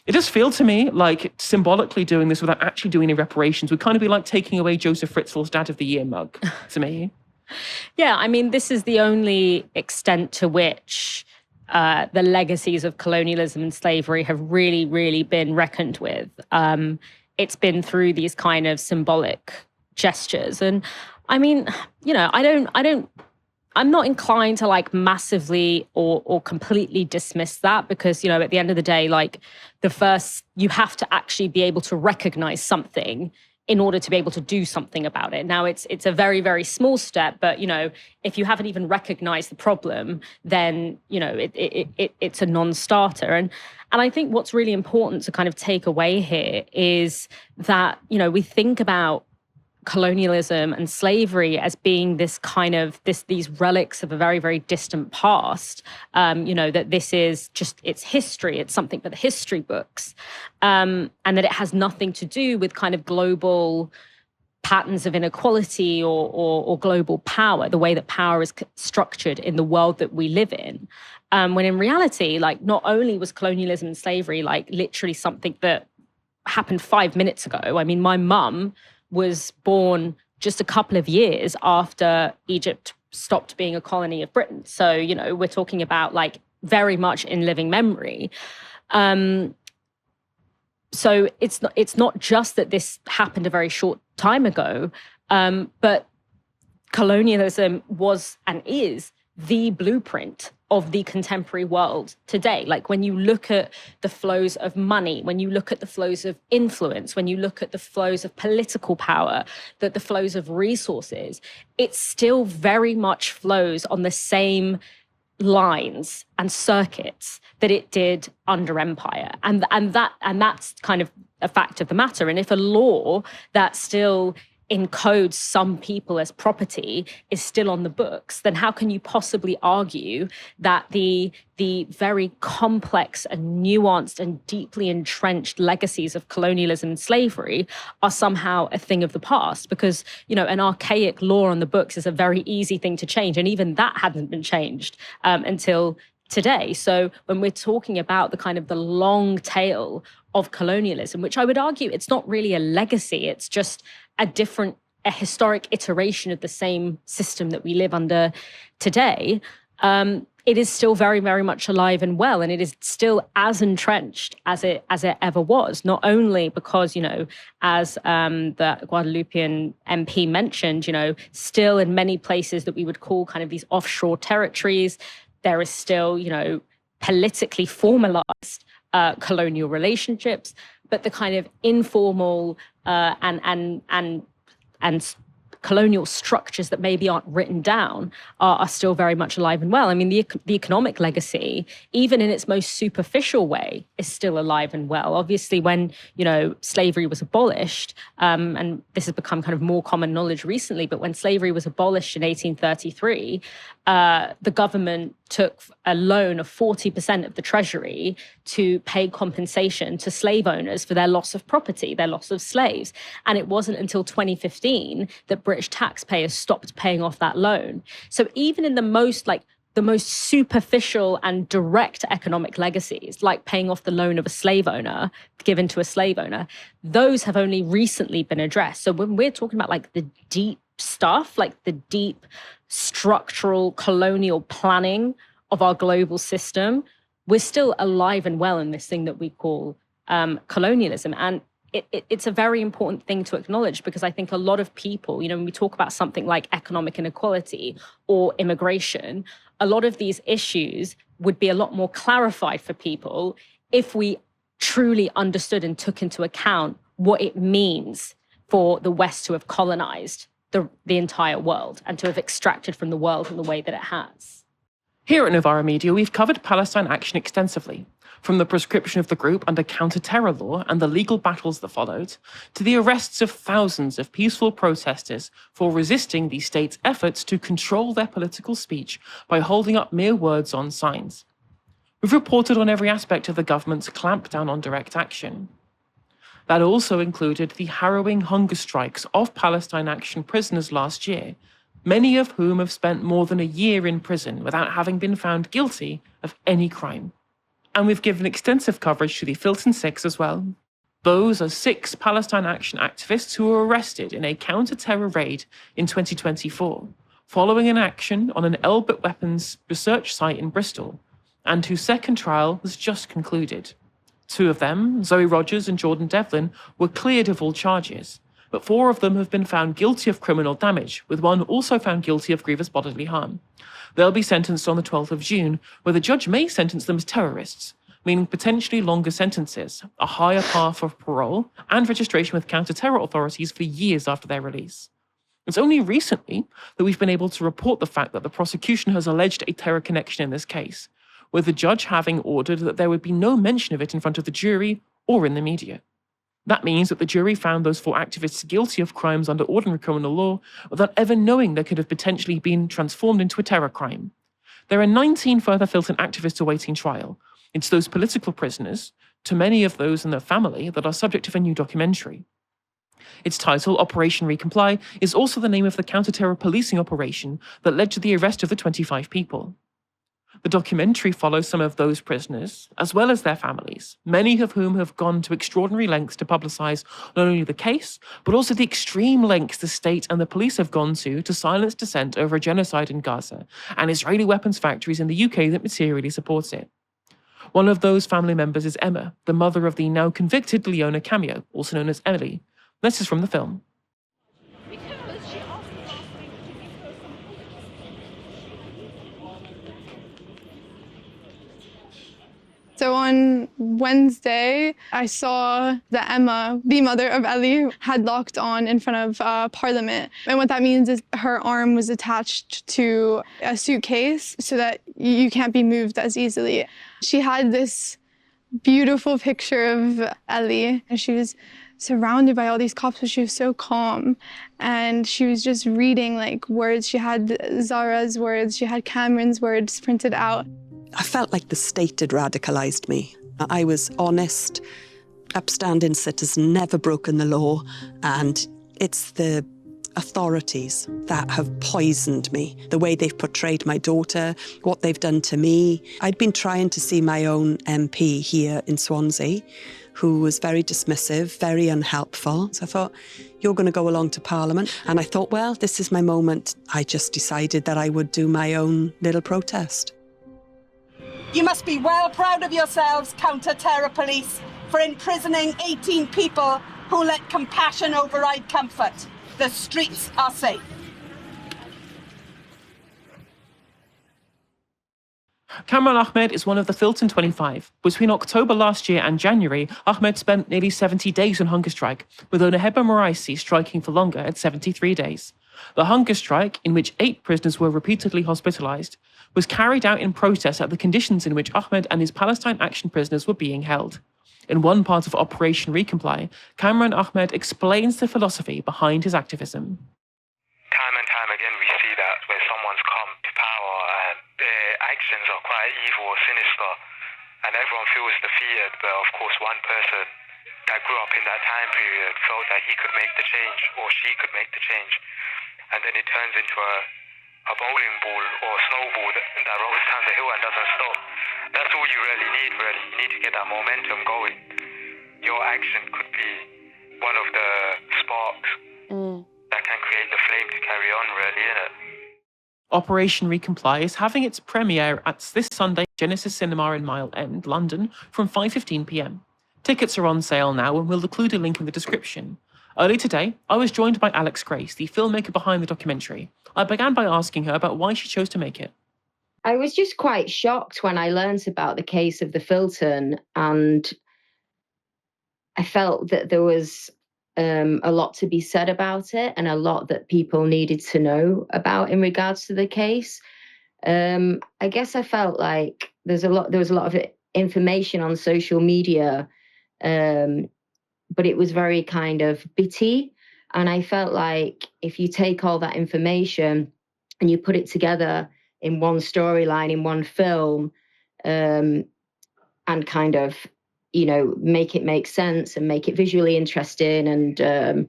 does feel to me like symbolically doing this without actually doing any reparations would kind of be like taking away Joseph Fritzl's Dad of the Year mug to me. Yeah, I mean, this is the only extent to which the legacies of colonialism and slavery have really, really been reckoned with. It's been through these kind of symbolic gestures. And I mean, you know, I'm not inclined to like massively or completely dismiss that because, you know, at the end of the day, like you have to actually be able to recognize something in order to be able to do something about it. Now, it's a very, very small step, but, you know, if you haven't even recognized the problem, then, you know, it's a non-starter. And I think what's really important to kind of take away here is that, you know, we think about colonialism and slavery as being this kind of these relics of a very, very distant past, you know, that this is just, it's history, it's something for the history books, and that it has nothing to do with kind of global patterns of inequality or global power, the way that power is structured in the world that we live in. When in reality, like, not only was colonialism and slavery like literally something that happened 5 minutes ago. I mean, my mum was born just a couple of years after Egypt stopped being a colony of Britain. So, you know, we're talking about like very much in living memory. So it's not just that this happened a very short time ago, but colonialism was and is the blueprint of the contemporary world today. Like when you look at the flows of money, when you look at the flows of influence, when you look at the flows of political power, the flows of resources, it still very much flows on the same lines and circuits that it did under empire. And that's kind of a fact of the matter. And if a law that still encodes some people as property is still on the books, then how can you possibly argue that the very complex and nuanced and deeply entrenched legacies of colonialism and slavery are somehow a thing of the past? Because, you know, an archaic law on the books is a very easy thing to change, and even that hadn't been changed until today. So when we're talking about the kind of the long tail of colonialism, which I would argue it's not really a legacy, it's just a historic iteration of the same system that we live under today, it is still very, very much alive and well, and it is still as entrenched as it ever was. Not only because, you know, as the Guadeloupean MP mentioned, you know, still in many places that we would call kind of these offshore territories, there is still, you know, politically formalized colonial relationships, but the kind of informal and colonial structures that maybe aren't written down are still very much alive and well. I mean, the economic legacy, even in its most superficial way, is still alive and well. Obviously, when, slavery was abolished, and this has become kind of more common knowledge recently, but when slavery was abolished in 1833, the government took a loan of 40% of the treasury to pay compensation to slave owners for their loss of property, their loss of slaves. And it wasn't until 2015 that British taxpayers stopped paying off that loan. So even in the most superficial and direct economic legacies, like paying off the loan of a slave owner given to a slave owner, those have only recently been addressed. So when we're talking about like the deep stuff, like the deep structural colonial planning of our global system, we're still alive and well in this thing that we call colonialism. And it's a very important thing to acknowledge, because I think a lot of people, when we talk about something like economic inequality or immigration, a lot of these issues would be a lot more clarified for people if we truly understood and took into account what it means for the West to have colonized the entire world and to have extracted from the world in the way that it has. Here at Novara Media, we've covered Palestine action extensively, from the proscription of the group under counter-terror law and the legal battles that followed, to the arrests of thousands of peaceful protesters for resisting the state's efforts to control their political speech by holding up mere words on signs. We've reported on every aspect of the government's clampdown on direct action. That also included the harrowing hunger strikes of Palestine Action prisoners last year, many of whom have spent more than a year in prison without having been found guilty of any crime. And we've given extensive coverage to the Filton Six as well. Those are 6 Palestine Action activists who were arrested in a counter-terror raid in 2024, following an action on an Elbit weapons research site in Bristol, and whose second trial was just concluded. 2 of them, Zoe Rogers and Jordan Devlin, were cleared of all charges, but 4 of them have been found guilty of criminal damage, with one also found guilty of grievous bodily harm. They'll be sentenced on the 12th of June, where the judge may sentence them as terrorists, meaning potentially longer sentences, a higher path of parole, and registration with counter-terror authorities for years after their release. It's only recently that we've been able to report the fact that the prosecution has alleged a terror connection in this case, with the judge having ordered that there would be no mention of it in front of the jury or in the media. That means that the jury found those 4 activists guilty of crimes under ordinary criminal law without ever knowing they could have potentially been transformed into a terror crime. There are 19 further Filton activists awaiting trial. It's those political prisoners, to many of those and their family, that are subject of a new documentary. Its title, Operation Recomply, is also the name of the counter-terror policing operation that led to the arrest of the 25 people. The documentary follows some of those prisoners, as well as their families, many of whom have gone to extraordinary lengths to publicise not only the case, but also the extreme lengths the state and the police have gone to silence dissent over a genocide in Gaza and Israeli weapons factories in the UK that materially supports it. One of those family members is Emma, the mother of the now convicted Leona Cameo, also known as Emily. This is from the film. So on Wednesday, I saw that Emma, the mother of Ellie, had locked on in front of Parliament. And what that means is her arm was attached to a suitcase so that you can't be moved as easily. She had this beautiful picture of Ellie, and she was surrounded by all these cops, but she was so calm. And she was just reading like words. She had Zara's words, she had Cameron's words printed out. I felt like the state had radicalised me. I was honest, upstanding citizen, never broken the law, and it's the authorities that have poisoned me. The way they've portrayed my daughter, what they've done to me. I'd been trying to see my own MP here in Swansea, who was very dismissive, very unhelpful. So I thought, you're going to go along to Parliament. And I thought, well, this is my moment. I just decided that I would do my own little protest. You must be well proud of yourselves, counter-terror police, for imprisoning 18 people who let compassion override comfort. The streets are safe. Kamran Ahmed is one of the Filton 25. Between October last year and January, Ahmed spent nearly 70 days on hunger strike, with owner Heba Moraisi striking for longer at 73 days. The hunger strike, in which 8 prisoners were repeatedly hospitalised, was carried out in protest at the conditions in which Ahmed and his Palestine Action prisoners were being held. In one part of Operation Recomply, Cameron Ahmed explains the philosophy behind his activism. Time and time again we see that when someone's come to power and their actions are quite evil or sinister and everyone feels defeated, but of course one person that grew up in that time period felt that he could make the change or she could make the change, and then it turns into a bowling ball or a snowball that rolls down the hill and doesn't stop. That's all you really need, really. You need to get that momentum going. Your action could be one of the sparks that can create the flame to carry on, really, innit? Operation Recomply is having its premiere at this Sunday Genesis Cinema in Mile End, London, from 5:15 p.m. Tickets are on sale now and we'll include a link in the description. Early today, I was joined by Alex Grace, the filmmaker behind the documentary. I began by asking her about why she chose to make it. I was just quite shocked when I learned about the case of the Filton, and I felt that there was a lot to be said about it and a lot that people needed to know about in regards to the case. I guess I felt like there was a lot of information on social media, but it was very kind of bitty. And I felt like if you take all that information and you put it together in one storyline, in one film, and kind of, make it make sense and make it visually interesting, and then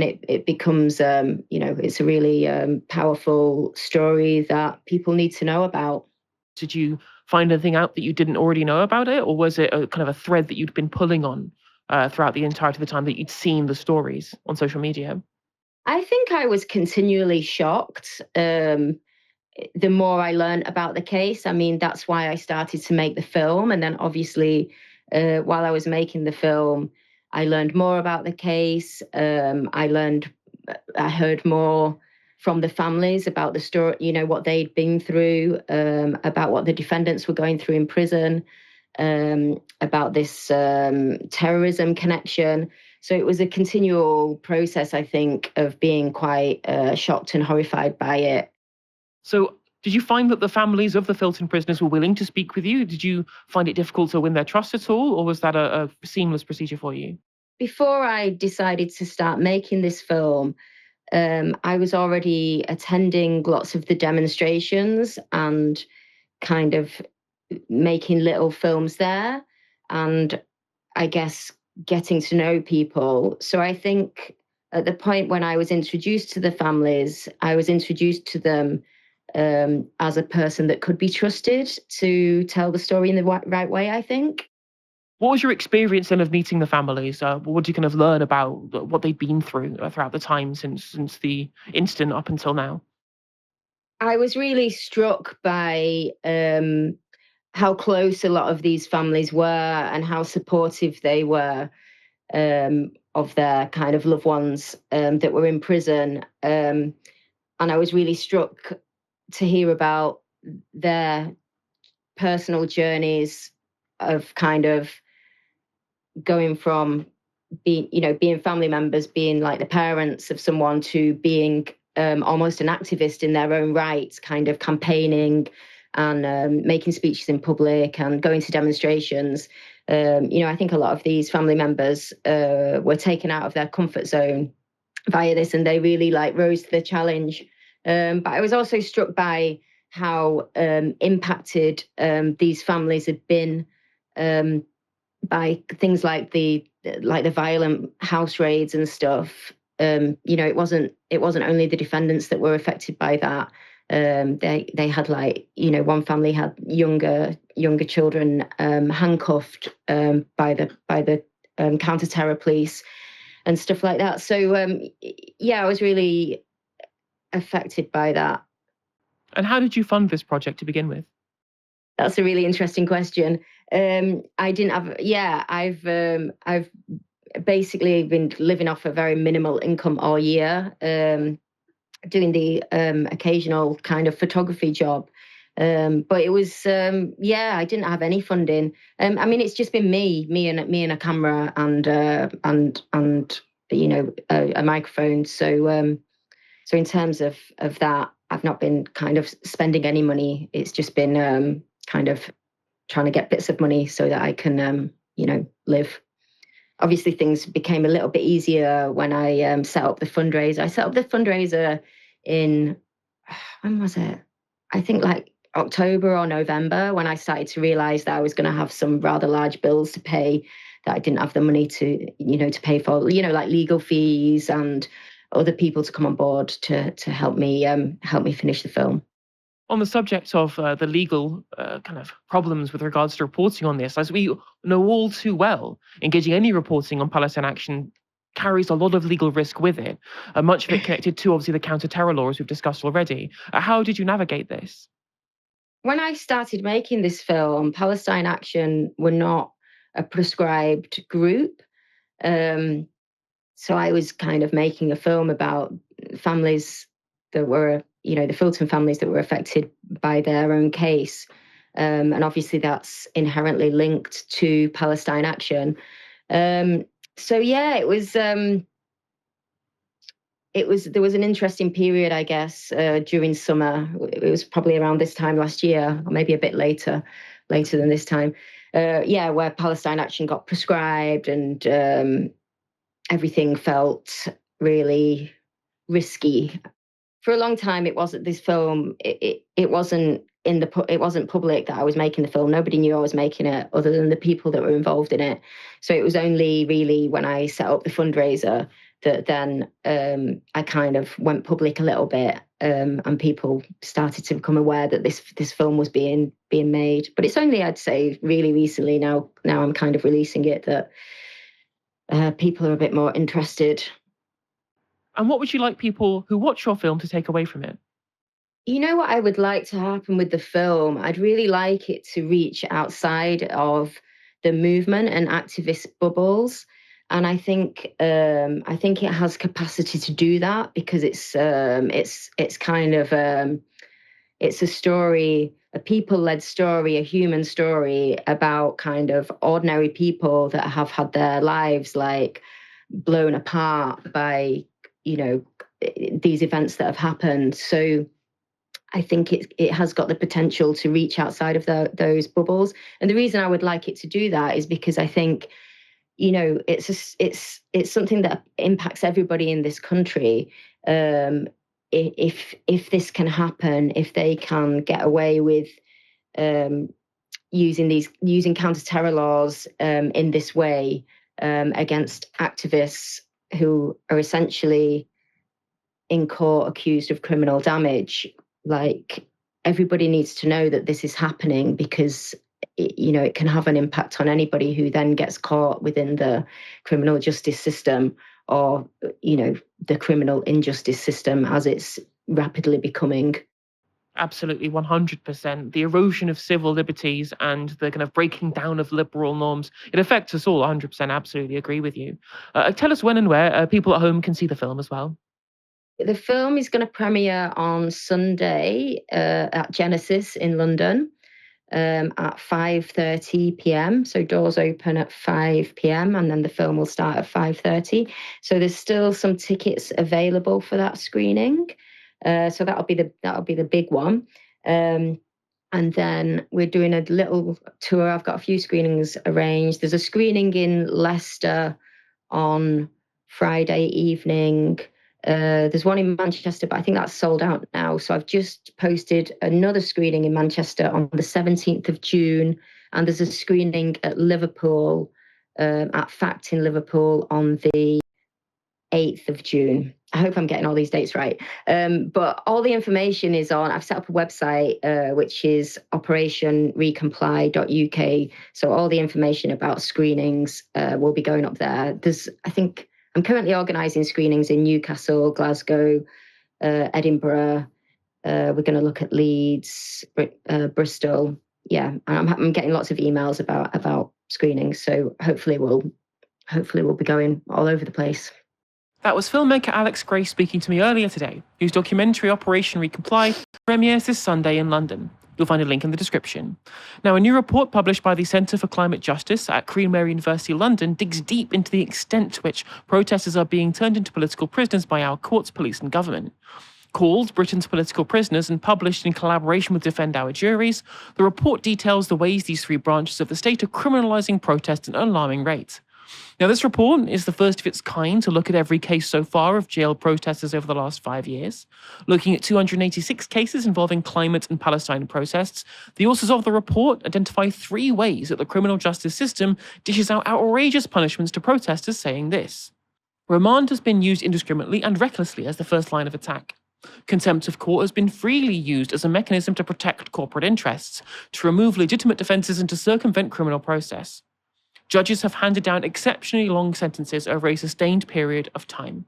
it becomes, it's a really powerful story that people need to know about. Did you find anything out that you didn't already know about it, or was it a kind of a thread that you'd been pulling on throughout the entirety of the time that you'd seen the stories on social media? I think I was continually shocked. The more I learned about the case, I mean, that's why I started to make the film. And then obviously, while I was making the film, I learned more about the case. I heard more from the families about the story, what they'd been through, about what the defendants were going through in prison, about this terrorism connection. So it was a continual process, I think, of being quite shocked and horrified by it. So did you find that the families of the Filton prisoners were willing to speak with you? Did you find it difficult to win their trust at all, or was that a seamless procedure for you? Before I decided to start making this film, I was already attending lots of the demonstrations and kind of making little films there, and I guess getting to know people. So I think at the point when I was introduced to the families, I was introduced to them as a person that could be trusted to tell the story in the right way, I think. What was your experience then of meeting the families? What did you kind of learn about what they'd been through throughout the time since the incident up until now? I was really struck by how close a lot of these families were and how supportive they were of their kind of loved ones that were in prison. And I was really struck to hear about their personal journeys of kind of going from being family members, being like the parents of someone, to being almost an activist in their own right, kind of campaigning and making speeches in public and going to demonstrations. I think a lot of these family members were taken out of their comfort zone via this, and they really rose to the challenge. But I was also struck by how impacted these families had been by things like the violent house raids and stuff. It wasn't only the defendants that were affected by that. They had one family had younger children handcuffed by the counter-terror police and stuff like that. So I was really affected by that. And how did you fund this project to begin with? That's a really interesting question. I didn't have. I've basically been living off a very minimal income all year, doing the occasional kind of photography job. But it was, I didn't have any funding. It's just been me and a camera and a microphone. So So in terms of that, I've not been kind of spending any money. It's just been kind of trying to get bits of money so that I can, live. Obviously, things became a little bit easier when I set up the fundraiser. I set up the fundraiser in, when was it? I think like October or November, when I started to realize that I was going to have some rather large bills to pay that I didn't have the money to, to pay for, like legal fees and other people to come on board to help me finish the film. On the subject of the legal kind of problems with regards to reporting on this, as we know all too well, engaging any reporting on Palestine action carries a lot of legal risk with it, much of it connected to obviously the counter-terror laws we've discussed already. How did you navigate this? When I started making this film, Palestine Action were not a prescribed group. So I was kind of making a film about families that were, the Fulton families that were affected by their own case. And obviously that's inherently linked to Palestine Action. So yeah, there was an interesting period, I guess, during summer. It was probably around this time last year, or maybe a bit later than this time. Where Palestine Action got prescribed and everything felt really risky. For a long time, it wasn't this film. It wasn't it wasn't public that I was making the film. Nobody knew I was making it other than the people that were involved in it. So it was only really when I set up the fundraiser that then I kind of went public a little bit, and people started to become aware that this film was being made. But it's only, I'd say, really recently now I'm kind of releasing it that people are a bit more interested. And what would you like people who watch your film to take away from it? You know what I would like to happen with the film? I'd really like it to reach outside of the movement and activist bubbles. And I think it has capacity to do that because it's kind of it's a story, a people-led story, a human story about kind of ordinary people that have had their lives like blown apart by these events that have happened. So I think it has got the potential to reach outside of those bubbles. And the reason I would like it to do that is because I think, it's something that impacts everybody in this country. If this can happen, if they can get away with using counter-terror laws in this way against activists who are essentially in court accused of criminal damage, like everybody needs to know that this is happening because it can have an impact on anybody who then gets caught within the criminal justice system or the criminal injustice system as it's rapidly becoming. Absolutely, 100%. The erosion of civil liberties and the kind of breaking down of liberal norms, it affects us all, 100%. Absolutely agree with you. Tell us when and where people at home can see the film as well. The film is going to premiere on Sunday at Genesis in London at 5:30 p.m. So doors open at 5 p.m. and then the film will start at 5:30. So there's still some tickets available for that screening. So that'll be the big one. And then we're doing a little tour. I've got a few screenings arranged. There's a screening in Leicester on Friday evening. There's one in Manchester, but I think that's sold out now. So I've just posted another screening in Manchester on the 17th of June. And there's a screening at Liverpool, at Fact in Liverpool on the 8th of June. I hope I'm getting all these dates right. But all the information is I've set up a website, which is operationrecomply.uk. So all the information about screenings will be going up there. I'm currently organising screenings in Newcastle, Glasgow, Edinburgh. We're going to look at Leeds, Bristol. Yeah, I'm getting lots of emails about screenings. So hopefully we'll be going all over the place. That was filmmaker Alex Gray speaking to me earlier today, whose documentary Operation Recomply premieres this Sunday in London. You'll find a link in the description. Now, a new report published by the Centre for Climate Justice at Queen Mary University London digs deep into the extent to which protesters are being turned into political prisoners by our courts, police and government. Called Britain's Political Prisoners and published in collaboration with Defend Our Juries, the report details the ways these three branches of the state are criminalising protest at an alarming rate. Now, this report is the first of its kind to look at every case so far of jailed protesters over the last 5 years. Looking at 286 cases involving climate and Palestine protests, the authors of the report identify 3 ways that the criminal justice system dishes out outrageous punishments to protesters, saying this: remand has been used indiscriminately and recklessly as the first line of attack. Contempt of court has been freely used as a mechanism to protect corporate interests, to remove legitimate defences and to circumvent criminal process. Judges have handed down exceptionally long sentences over a sustained period of time.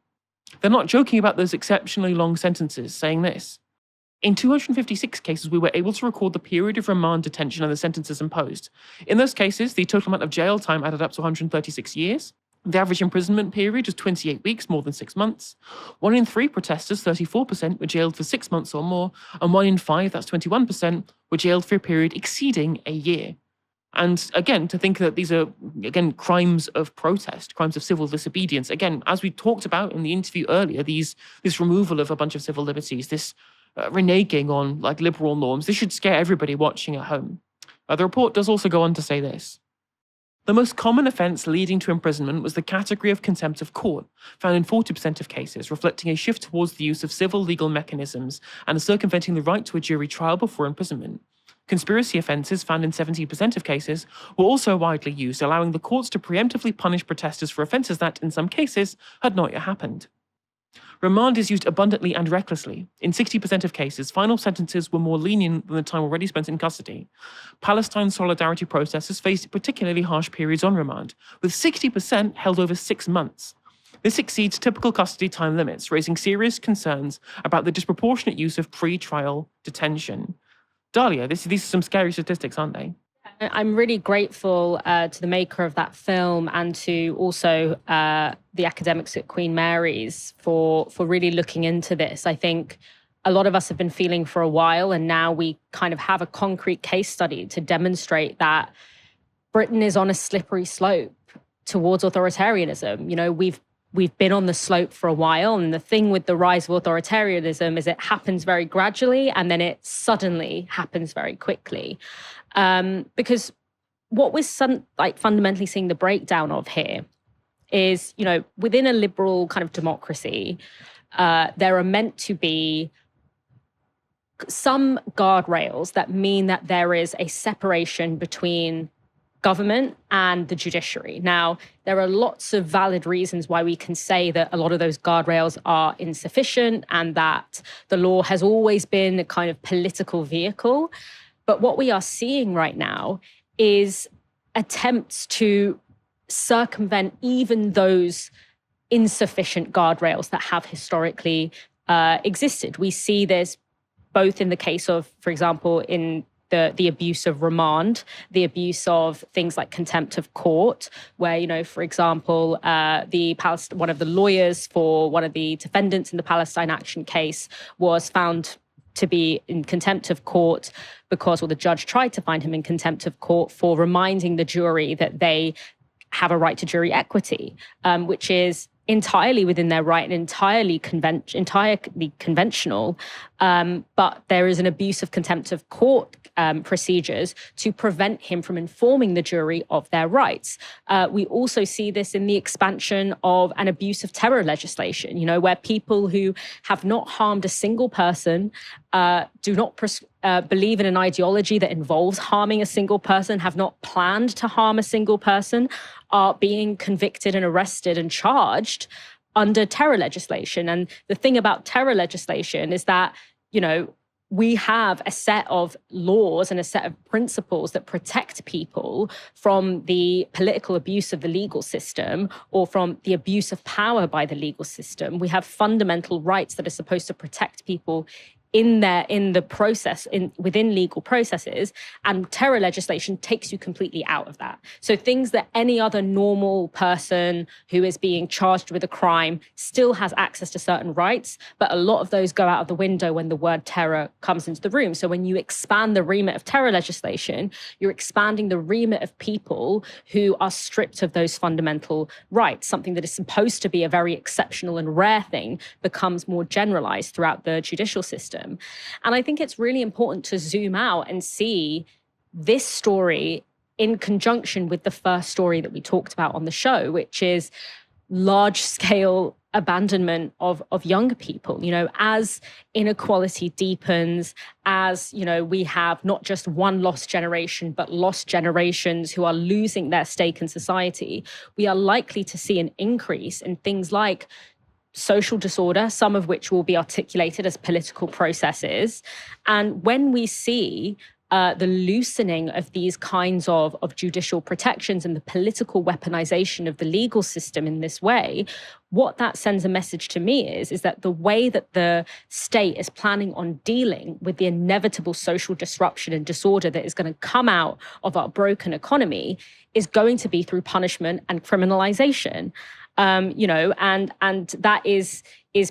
They're not joking about those exceptionally long sentences, saying this: in 256 cases, we were able to record the period of remand detention and the sentences imposed. In those cases, the total amount of jail time added up to 136 years. The average imprisonment period was 28 weeks, more than 6 months. 1 in 3 protesters, 34%, were jailed for 6 months or more, and 1 in 5, that's 21%, were jailed for a period exceeding a year. And again, to think that these are, again, crimes of protest, crimes of civil disobedience. Again, as we talked about in the interview earlier, this removal of a bunch of civil liberties, this reneging on like liberal norms, this should scare everybody watching at home. The report does also go on to say this: the most common offence leading to imprisonment was the category of contempt of court, found in 40% of cases, reflecting a shift towards the use of civil legal mechanisms and circumventing the right to a jury trial before imprisonment. Conspiracy offences, found in 70% of cases, were also widely used, allowing the courts to preemptively punish protesters for offences that, in some cases, had not yet happened. Remand is used abundantly and recklessly. In 60% of cases, final sentences were more lenient than the time already spent in custody. Palestine solidarity protesters faced particularly harsh periods on remand, with 60% held over 6 months. This exceeds typical custody time limits, raising serious concerns about the disproportionate use of pre-trial detention. Dalia, these are some scary statistics, aren't they? I'm really grateful to the maker of that film and to also the academics at Queen Mary's for really looking into this. I think a lot of us have been feeling for a while, and now we kind of have a concrete case study to demonstrate that Britain is on a slippery slope towards authoritarianism. You know, we've been on the slope for a while, and the thing with the rise of authoritarianism is it happens very gradually and then it suddenly happens very quickly. Because what we're fundamentally seeing the breakdown of here is, you know, within a liberal kind of democracy, there are meant to be some guardrails that mean that there is a separation between government and the judiciary. Now, there are lots of valid reasons why we can say that a lot of those guardrails are insufficient and that the law has always been a kind of political vehicle. But what we are seeing right now is attempts to circumvent even those insufficient guardrails that have historically existed. We see this both in the case of, for example, in the abuse of remand, the abuse of things like contempt of court, where, you know, for example, one of the lawyers for one of the defendants in the Palestine Action case was found to be in contempt of court because, or the judge tried to find him in contempt of court for reminding the jury that they have a right to jury equity, which is entirely within their right and entirely conventional. But there is an abuse of contempt of court procedures to prevent him from informing the jury of their rights. We also see this in the expansion of an abuse of terror legislation, you know, where people who have not harmed a single person, do not believe in an ideology that involves harming a single person, have not planned to harm a single person, are being convicted and arrested and charged under terror legislation. And the thing about terror legislation is that, you know, we have a set of laws and a set of principles that protect people from the political abuse of the legal system or from the abuse of power by the legal system. We have fundamental rights that are supposed to protect people in the process, within legal processes, and terror legislation takes you completely out of that. So things that any other normal person who is being charged with a crime still has access to certain rights, but a lot of those go out of the window when the word terror comes into the room. So when you expand the remit of terror legislation, you're expanding the remit of people who are stripped of those fundamental rights. Something that is supposed to be a very exceptional and rare thing becomes more generalized throughout the judicial system. And I think it's really important to zoom out and see this story in conjunction with the first story that we talked about on the show, which is large-scale abandonment of young people. As inequality deepens, as, we have not just one lost generation, but lost generations who are losing their stake in society, we are likely to see an increase in things like social disorder, some of which will be articulated as political processes. And when we see the loosening of these kinds of judicial protections and the political weaponization of the legal system in this way, what that sends a message to me is that the way that the state is planning on dealing with the inevitable social disruption and disorder that is going to come out of our broken economy is going to be through punishment and criminalization. And that is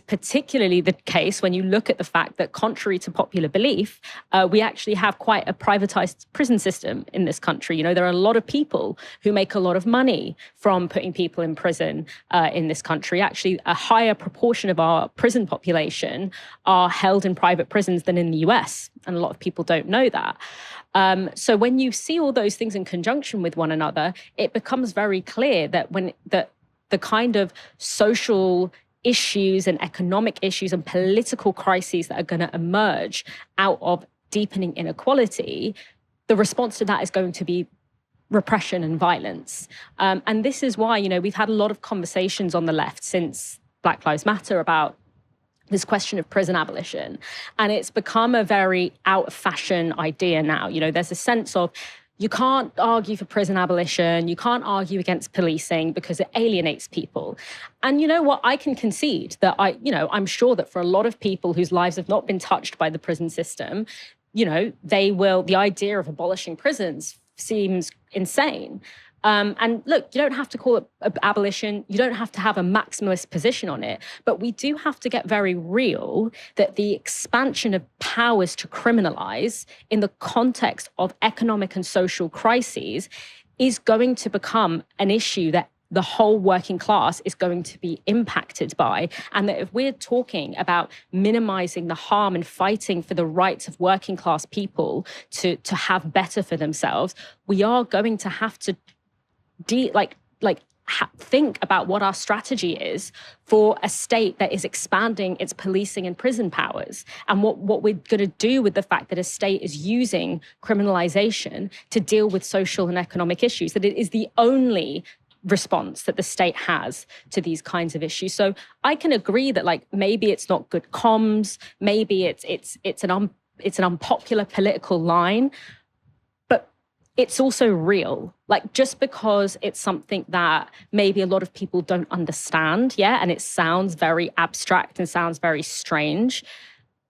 particularly the case when you look at the fact that, contrary to popular belief, we actually have quite a privatized prison system in this country. There are a lot of people who make a lot of money from putting people in prison in this country. Actually, a higher proportion of our prison population are held in private prisons than in the US, and a lot of people don't know that. So when you see all those things in conjunction with one another, it becomes very clear that the kind of social issues and economic issues and political crises that are going to emerge out of deepening inequality, the response to that is going to be repression and violence. And this is why, we've had a lot of conversations on the left since Black Lives Matter about this question of prison abolition. And it's become a very out of fashion idea now. There's a sense of, you can't argue for prison abolition. You can't argue against policing because it alienates people. And you know what? I can concede that I'm sure that for a lot of people whose lives have not been touched by the prison system, the idea of abolishing prisons seems insane. And look, you don't have to call it abolition. You don't have to have a maximalist position on it. But we do have to get very real that the expansion of powers to criminalize in the context of economic and social crises is going to become an issue that the whole working class is going to be impacted by. And that if we're talking about minimizing the harm and fighting for the rights of working class people to have better for themselves, we are going to have to think about what our strategy is for a state that is expanding its policing and prison powers, and what we're going to do with the fact that a state is using criminalization to deal with social and economic issues, that it is the only response that the state has to these kinds of issues. So I can agree that maybe it's not good comms, maybe it's an unpopular political line, it's also real. Just because it's something that maybe a lot of people don't understand, and it sounds very abstract and sounds very strange.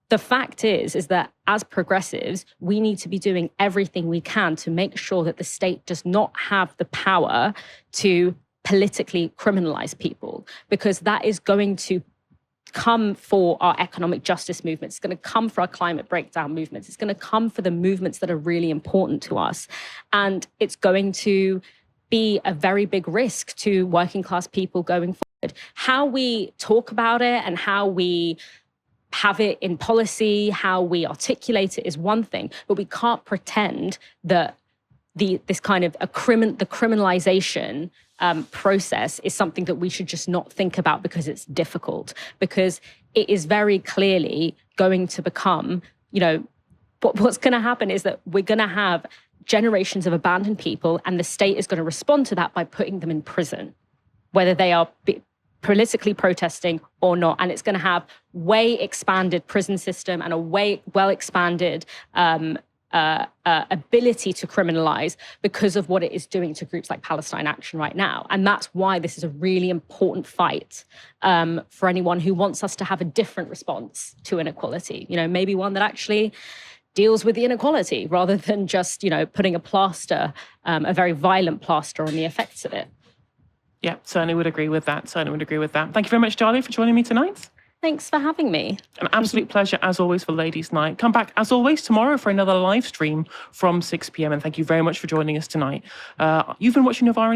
The fact is that as progressives, we need to be doing everything we can to make sure that the state does not have the power to politically criminalize people, because that is going to come for our economic justice movements. It's going to come for our climate breakdown movements. It's going to come for the movements that are really important to us. And it's going to be a very big risk to working class people going forward. How we talk about it and how we have it in policy, how we articulate it is one thing, but we can't pretend that this kind of the criminalization process is something that we should just not think about because it's difficult, because it is very clearly going to become, what's going to happen is that we're going to have generations of abandoned people, and the state is going to respond to that by putting them in prison, whether they are politically protesting or not. And it's going to have way expanded prison system and a way well expanded ability to criminalize because of what it is doing to groups like Palestine Action right now. And that's why this is a really important fight for anyone who wants us to have a different response to inequality, maybe one that actually deals with the inequality rather than just, putting a plaster, a very violent plaster on the effects of it. Yeah, certainly would agree with that. Thank you very much, Dalia, for joining me tonight. Thanks for having me. An absolute pleasure, as always, for Ladies' Night. Come back, as always, tomorrow for another live stream from 6 p.m. And thank you very much for joining us tonight. You've been watching Novara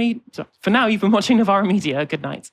Media. Good night.